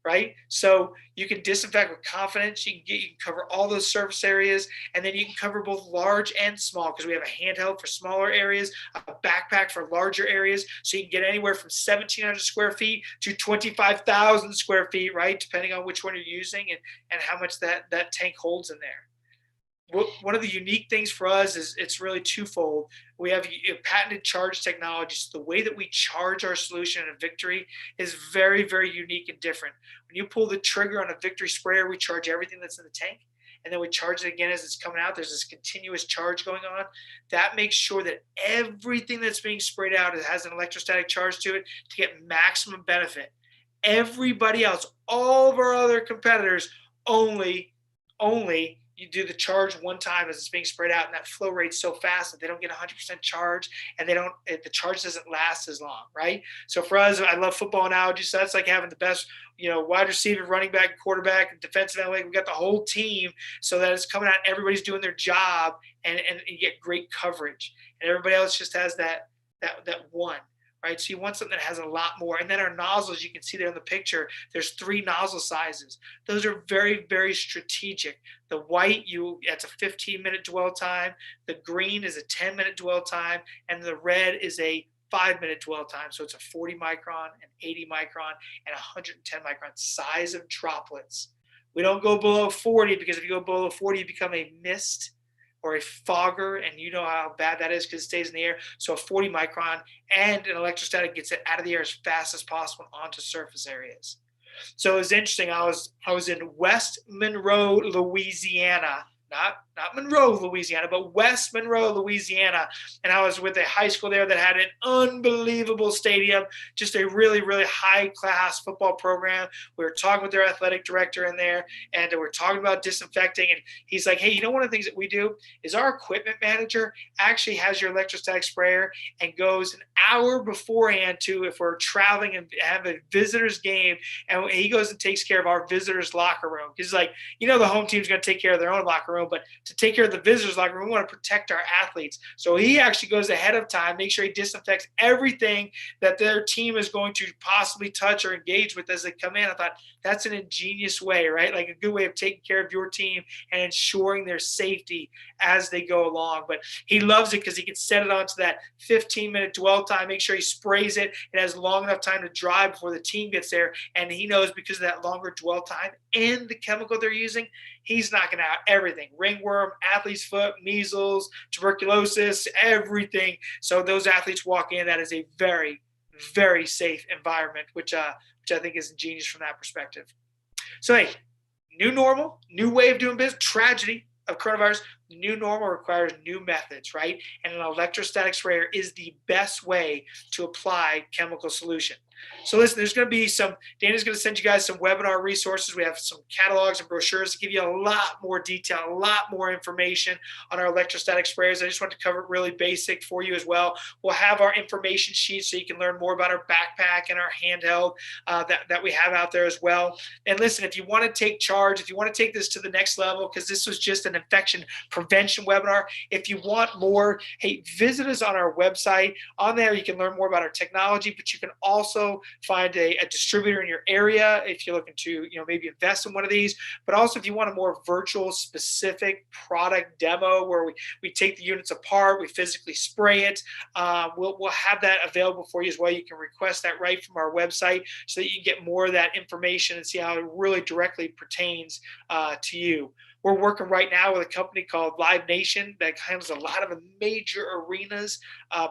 Right? So you can disinfect with confidence. You can cover all those surface areas, and then you can cover both large and small, because we have a handheld for smaller areas, a backpack for larger areas. So you can get anywhere from 1,700 square feet to 25,000 square feet, right? Depending on which one you're using and how much that tank holds in there. one of the unique things for us is it's really twofold. We have a patented charge technology. So the way that we charge our solution in a Victory is very, very unique and different. When you pull the trigger on a Victory sprayer, we charge everything that's in the tank. And then we charge it again as it's coming out. There's this continuous charge going on. That makes sure that everything that's being sprayed out, it has an electrostatic charge to it to get maximum benefit. Everybody else, all of our other competitors, only you do the charge one time as it's being sprayed out, and that flow rate's so fast that they don't get 100% charge, and the charge doesn't last as long, right? So for us, I love football analogies. So that's like having the best, wide receiver, running back, quarterback, and defensive end. We got the whole team so that it's coming out, everybody's doing their job, and you get great coverage, and everybody else just has that one. Right, so you want something that has a lot more. And then our nozzles, you can see there in the picture, there's 3 nozzle sizes. Those are very, very strategic. The white, that's a 15-minute dwell time. The green is a 10-minute dwell time. And the red is a 5-minute dwell time. So it's a 40 micron, an 80 micron, and 110 micron size of droplets. We don't go below 40 because if you go below 40, you become a mist or a fogger, and you know how bad that is because it stays in the air. So a 40 micron and an electrostatic gets it out of the air as fast as possible onto surface areas. So it was interesting. I was in West Monroe, Louisiana, not Monroe, Louisiana, but West Monroe, Louisiana. And I was with a high school there that had an unbelievable stadium, just a really, really high-class football program. We were talking with their athletic director in there, and we're talking about disinfecting. And he's like, hey, one of the things that we do is our equipment manager actually has your electrostatic sprayer and goes an hour beforehand to, if we're traveling and have a visitor's game, and he goes and takes care of our visitors' locker room. He's like, the home team's going to take care of their own locker room, but to take care of the visitors' locker room, we want to protect our athletes. So he actually goes ahead of time, make sure he disinfects everything that their team is going to possibly touch or engage with as they come in. I thought that's an ingenious way, right? Like a good way of taking care of your team and ensuring their safety as they go along. But he loves it because he can set it onto that 15-minute dwell time, make sure he sprays it. It has long enough time to dry before the team gets there. And he knows because of that longer dwell time and the chemical they're using, he's knocking out everything: ringworm, athlete's foot, measles, tuberculosis, everything. So those athletes walk in, that is a very, very safe environment, which I think is ingenious from that perspective. So hey, new normal, new way of doing business, tragedy of coronavirus. New normal requires new methods, right? And an electrostatic sprayer is the best way to apply chemical solution. So listen, there's going to be Dana's going to send you guys some webinar resources. We have some catalogs and brochures to give you a lot more detail, a lot more information on our electrostatic sprayers. I just want to cover it really basic for you as well. We'll have our information sheet so you can learn more about our backpack and our handheld that we have out there as well. And listen, if you want to take charge, if you want to take this to the next level, because this was just an infection prevention webinar, if you want more, hey, visit us on our website. On there, you can learn more about our technology, but you can also find a distributor in your area if you're looking to maybe invest in one of these. But also if you want a more virtual specific product demo where we take the units apart, we physically spray it, we'll have that available for you as well. You can request that right from our website so that you can get more of that information and see how it really directly pertains to you. We're working right now with a company called Live Nation that handles a lot of major arenas,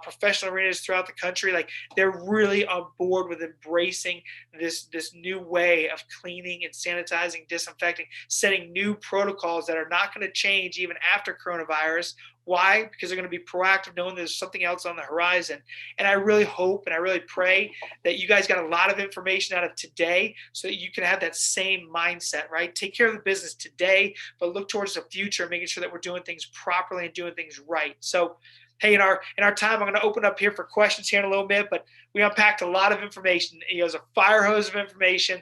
professional arenas throughout the country. Like, they're really on board with embracing this new way of cleaning and sanitizing, disinfecting, setting new protocols that are not going to change even after coronavirus. Why? Because they're going to be proactive, knowing there's something else on the horizon. And I really hope and I really pray that you guys got a lot of information out of today so that you can have that same mindset, right? Take care of the business today, but look towards the future, making sure that we're doing things properly and doing things right. So, hey, in our time, I'm going to open up here for questions here in a little bit, but we unpacked a lot of information. It was a fire hose of information.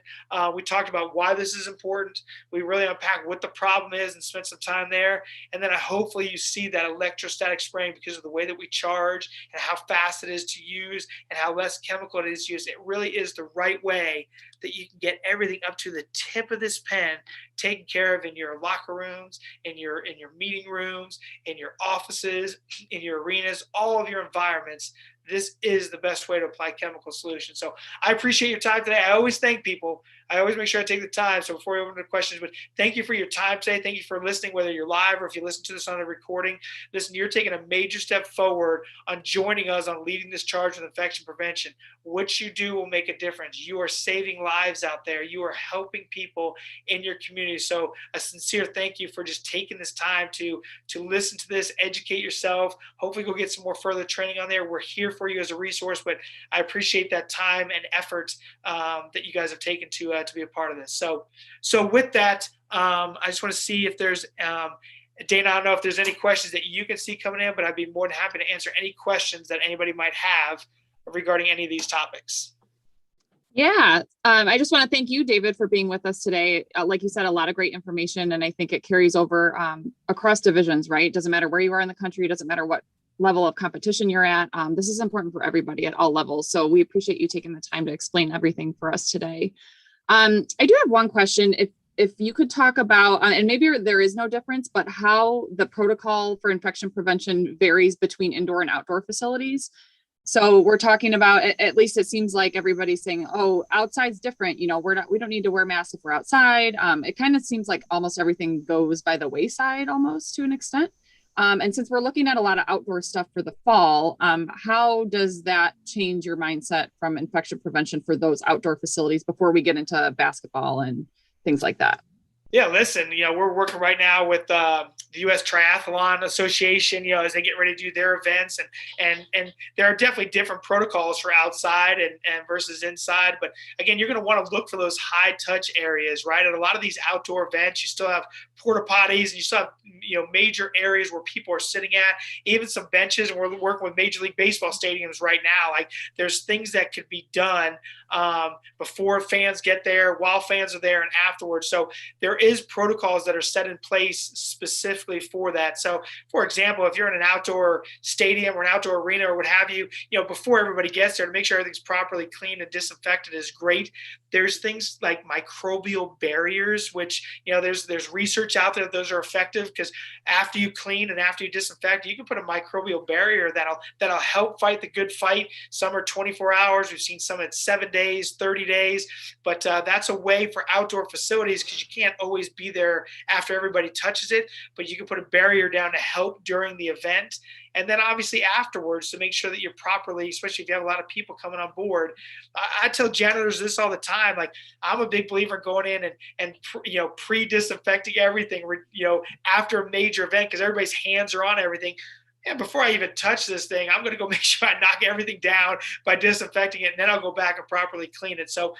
We talked about why this is important. We really unpacked what the problem is and spent some time there. And then hopefully you see that electrostatic spraying, because of the way that we charge and how fast it is to use and how less chemical it is to use. It really is the right way that you can get everything up to the tip of this pen taken care of in your locker rooms, in your meeting rooms, in your offices, in your arenas, all of your environments. This is the best way to apply chemical solutions. So I appreciate your time today. I always thank people. I always make sure I take the time. So before we open to questions, but thank you for your time today. Thank you for listening, whether you're live or if you listen to this on a recording. Listen, you're taking a major step forward on joining us on leading this charge with infection prevention. What you do will make a difference. You are saving lives out there. You are helping people in your community. So a sincere thank you for just taking this time to listen to this, educate yourself. Hopefully go get some more further training on there. We're here for you as a resource, but I appreciate that time and effort that you guys have taken to be a part of this. So with that, I just want to see if there's Dana, I don't know if there's any questions that you can see coming in, but I'd be more than happy to answer any questions that anybody might have regarding any of these topics. Yeah, I just want to thank you, David, for being with us today. Like you said, a lot of great information, and I think it carries over across divisions, right? It doesn't matter where you are in the country. It doesn't matter what level of competition you're at. This is important for everybody at all levels. So we appreciate you taking the time to explain everything for us today. I do have one question. If you could talk about, and maybe there is no difference, but how the protocol for infection prevention varies between indoor and outdoor facilities. So we're talking about, at least it seems like everybody's saying, oh, outside's different. You know, we don't need to wear masks if we're outside. It kind of seems like almost everything goes by the wayside almost to an extent. And since we're looking at a lot of outdoor stuff for the fall, how does that change your mindset from infection prevention for those outdoor facilities before we get into basketball and things like that? Yeah, listen, you know, we're working right now with the U.S. Triathlon Association, you know, as they get ready to do their events, and there are definitely different protocols for outside and versus inside. But again, you're going to want to look for those high touch areas, right? At a lot of these outdoor events, you still have porta potties, and you still have, you know, major areas where people are sitting at, even some benches. And we're working with Major League Baseball stadiums right now. Like, there's things that could be done before fans get there, while fans are there, and afterwards. So there is protocols that are set in place specifically for that. So, for example, if you're in an outdoor stadium or an outdoor arena or what have you, you know, before everybody gets there, to make sure everything's properly cleaned and disinfected is great. There's things like microbial barriers, which, you know, there's research out there that those are effective, because after you clean and after you disinfect, you can put a microbial barrier that'll help fight the good fight. Some are 24 hours. We've seen some at 7 days, 30 days, but that's a way for outdoor facilities, because you can't always be there after everybody touches it, but you can put a barrier down to help during the event. And then obviously afterwards, to make sure that you're properly, especially if you have a lot of people coming on board. I tell janitors this all the time. Like, I'm a big believer in going in and you know, pre-disinfecting everything, you know, after a major event, because everybody's hands are on everything. And before I even touch this thing, I'm going to go make sure I knock everything down by disinfecting it, and then I'll go back and properly clean it. So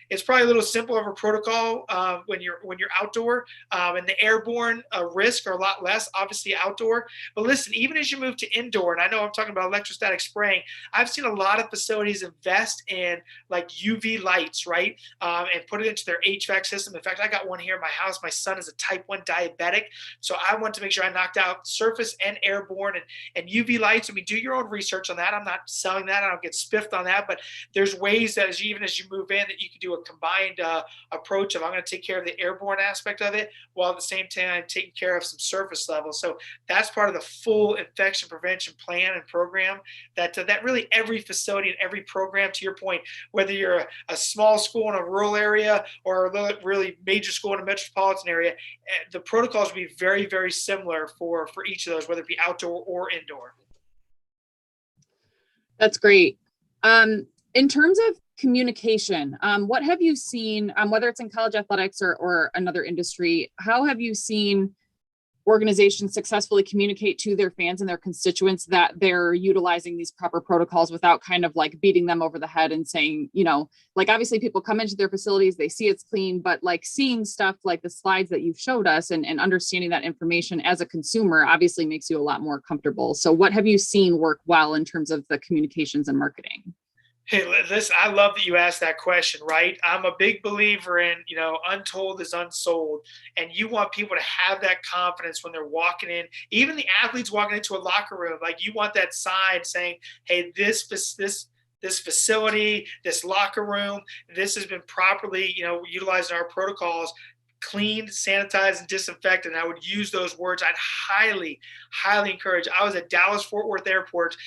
it's probably a little simpler of a protocol when you're outdoor, and the airborne risk are a lot less, obviously, outdoor. But listen, even as you move to indoor, and I know I'm talking about electrostatic spraying, I've seen a lot of facilities invest in like UV lights, right, and put it into their HVAC system. In fact, I got one here in my house. My son is a type 1 diabetic, so I want to make sure I knocked out surface and airborne and UV lights. I mean, do your own research on that. I'm not selling that. I don't get spiffed on that, but there's ways that even as you move in, that you can do a combined approach of, I'm going to take care of the airborne aspect of it, while at the same time taking care of some surface level. So that's part of the full infection prevention plan and program that really every facility and every program, to your point, whether you're a small school in a rural area or a really major school in a metropolitan area, the protocols will be very, very similar for each of those, whether it be outdoor or indoor. That's great. In terms of communication, what have you seen, whether it's in college athletics or another industry, how have you seen organizations successfully communicate to their fans and their constituents that they're utilizing these proper protocols without kind of like beating them over the head and saying, you know, like, obviously people come into their facilities, they see it's clean, but like seeing stuff like the slides that you've showed us and understanding that information as a consumer obviously makes you a lot more comfortable. So what have you seen work well in terms of the communications and marketing? Hey, listen, I love that you asked that question, right? I'm a big believer in, you know, untold is unsold. And you want people to have that confidence when they're walking in, even the athletes walking into a locker room. Like, you want that sign saying, hey, this facility, this locker room, this has been properly, you know, utilizing our protocols. clean, sanitize, and disinfect. And I would use those words. I'd highly encourage. I was at Dallas Fort Worth Airport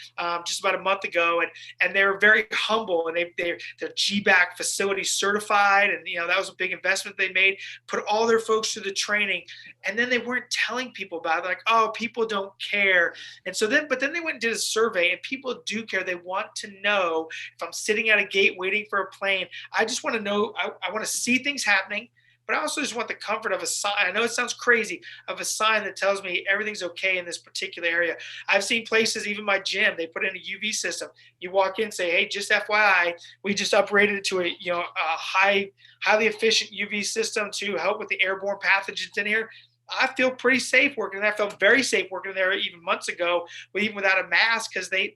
just about a month ago, and they were very humble, and they're GBAC facility certified, and that was a big investment they made. Put all their folks through the training, and then they weren't telling people about it. Like, oh, people don't care. And so but then they went and did a survey, and people do care. They want to know if I'm sitting at a gate waiting for a plane. I just want to know. I want to see things happening. But I also just want the comfort of a sign. I know it sounds crazy, of a sign that tells me everything's okay in this particular area. I've seen places, even my gym, they put in a UV system. You walk in and say, hey, just FYI, we just upgraded it to a highly efficient UV system to help with the airborne pathogens in here. I feel pretty safe working there. I felt very safe working there even months ago, even without a mask, because they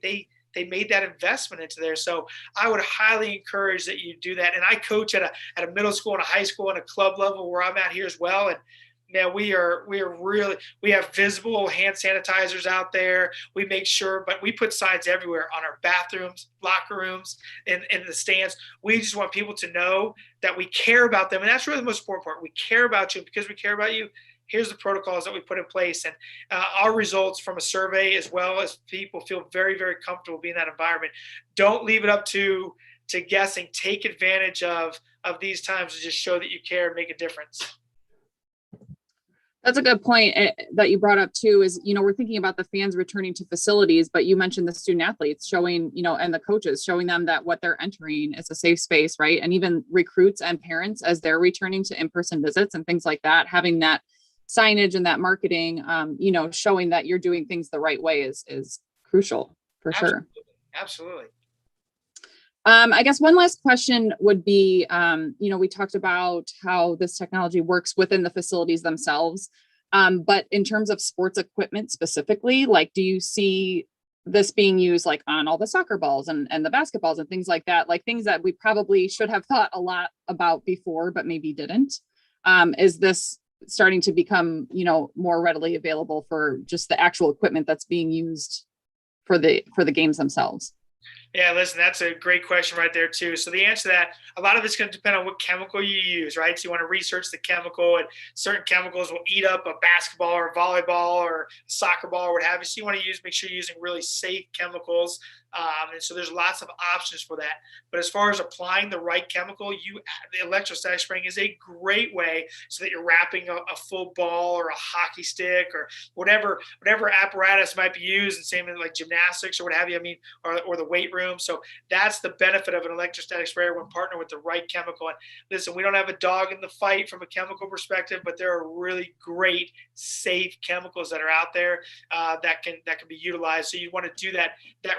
made that investment into there. So I would highly encourage that you do that. And I coach at a middle school and a high school and a club level where I'm at here as well. And now we have visible hand sanitizers out there. We make sure, but we put signs everywhere on our bathrooms, locker rooms, and in the stands. We just want people to know that we care about them. And that's really the most important part. We care about you. Because we care about you, here's the protocols that we put in place. And our results from a survey, as well as people feel very, very comfortable being in that environment. Don't leave it up to guessing. Take advantage of these times to just show that you care and make a difference. That's a good point that you brought up too, is, we're thinking about the fans returning to facilities, but you mentioned the student athletes showing, and the coaches showing them that what they're entering is a safe space, right? And even recruits and parents, as they're returning to in-person visits and things like that, having that signage and that marketing, showing that you're doing things the right way is crucial for sure. Absolutely. I guess one last question would be, we talked about how this technology works within the facilities themselves. But in terms of sports equipment specifically, like, do you see this being used like on all the soccer balls and the basketballs and things like that, like things that we probably should have thought a lot about before, but maybe didn't? Is this starting to become, more readily available for just the actual equipment that's being used for the games themselves? Yeah, listen, that's a great question right there too. So the answer to that, a lot of it's going to depend on what chemical you use, right? So you want to research the chemical, and certain chemicals will eat up a basketball or a volleyball or a soccer ball or what have you. So you want to make sure you're using really safe chemicals. And so there's lots of options for that. But as far as applying the right chemical, the electrostatic spraying is a great way, so that you're wrapping a full ball or a hockey stick or whatever apparatus might be used, and same in like gymnastics or what have you. Or the weight room. So that's the benefit of an electrostatic sprayer when partnered with the right chemical. And listen, we don't have a dog in the fight from a chemical perspective, but there are really great, safe chemicals that are out there that can be utilized. So you want to do that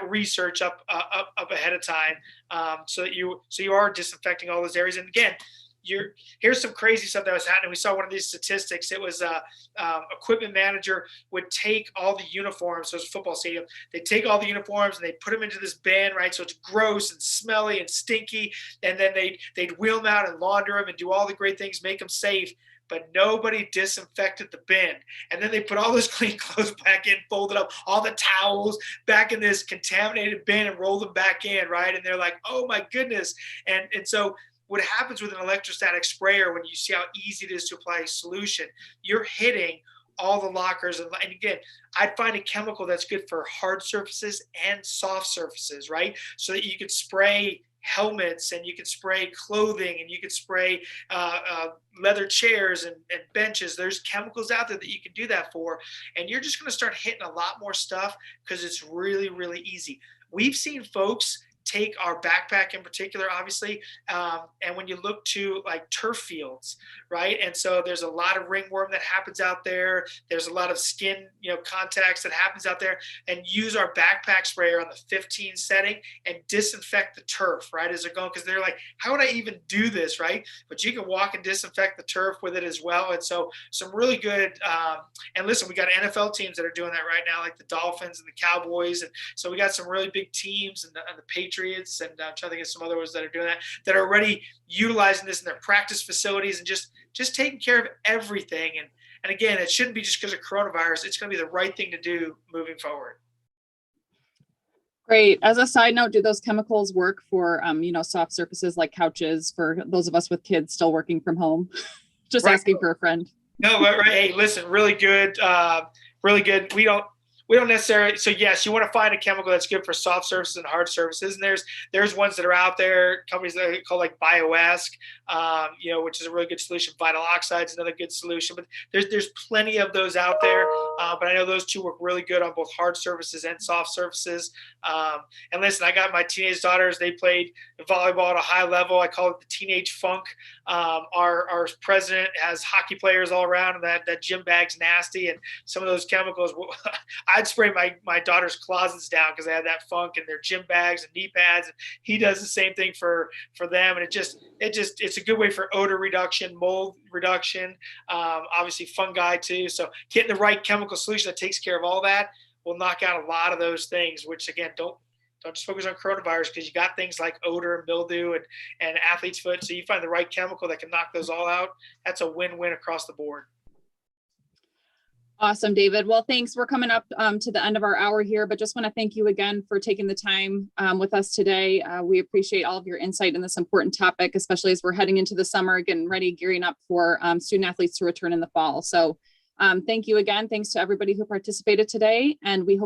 research up ahead of time, so you are disinfecting all those areas. And again, here's some crazy stuff that was happening. We saw one of these statistics. It was equipment manager would take all the uniforms. So it's a football stadium. They take all the uniforms and they put them into this bin, right? So it's gross and smelly and stinky. And then they'd wheel them out and launder them and do all the great things, make them safe. But nobody disinfected the bin. And then they put all those clean clothes back in, folded up all the towels back in this contaminated bin and rolled them back in, right? And they're like, oh my goodness. And so what happens with an electrostatic sprayer, when you see how easy it is to apply a solution, you're hitting all the lockers. And again, I'd find a chemical that's good for hard surfaces and soft surfaces, right? So that you could spray helmets, and you can spray clothing, and you can spray leather chairs and benches. There's chemicals out there that you can do that for, and you're just going to start hitting a lot more stuff because it's really, really easy. We've seen folks take our backpack in particular, obviously, and when you look to like turf fields, right? And so there's a lot of ringworm that happens out there. There's a lot of skin, contacts that happens out there, and use our backpack sprayer on the 15 setting and disinfect the turf, right? As they're going, because they're like, how would I even do this, right? But you can walk and disinfect the turf with it as well. And so some really good, and listen, we got NFL teams that are doing that right now, like the Dolphins and the Cowboys. And so we got some really big teams, and the Patriots, and I'm trying to think of some other ones that are doing that are already utilizing this in their practice facilities and just taking care of everything. And again, it shouldn't be just because of coronavirus. It's going to be the right thing to do moving forward. Great. As a side note, do those chemicals work for, soft surfaces like couches for those of us with kids still working from home? Just Right. asking for a friend. No, right. Hey, listen, really good. Really good. We don't necessarily, so yes, you want to find a chemical that's good for soft surfaces and hard surfaces. And there's ones that are out there, companies that are called like BioEsk, which is a really good solution. Vinyl oxide is another good solution, but there's plenty of those out there. But I know those two work really good on both hard surfaces and soft surfaces. And listen, I got my teenage daughters, they played volleyball at a high level. I call it the teenage funk. Our president has hockey players all around, and that gym bag's nasty. And some of those chemicals, I'd spray my daughter's closets down because they had that funk in their gym bags and knee pads. And he does the same thing for them. And it's a good way for odor reduction, mold reduction, obviously fungi too. So getting the right chemical solution that takes care of all that will knock out a lot of those things, which again, don't just focus on coronavirus, because you got things like odor and mildew and athlete's foot. So you find the right chemical that can knock those all out. That's a win-win across the board. Awesome, David. Well, thanks. We're coming up to the end of our hour here, but just want to thank you again for taking the time with us today. We appreciate all of your insight in this important topic, especially as we're heading into the summer, getting ready, gearing up for student athletes to return in the fall. So thank you again. Thanks to everybody who participated today. And we hope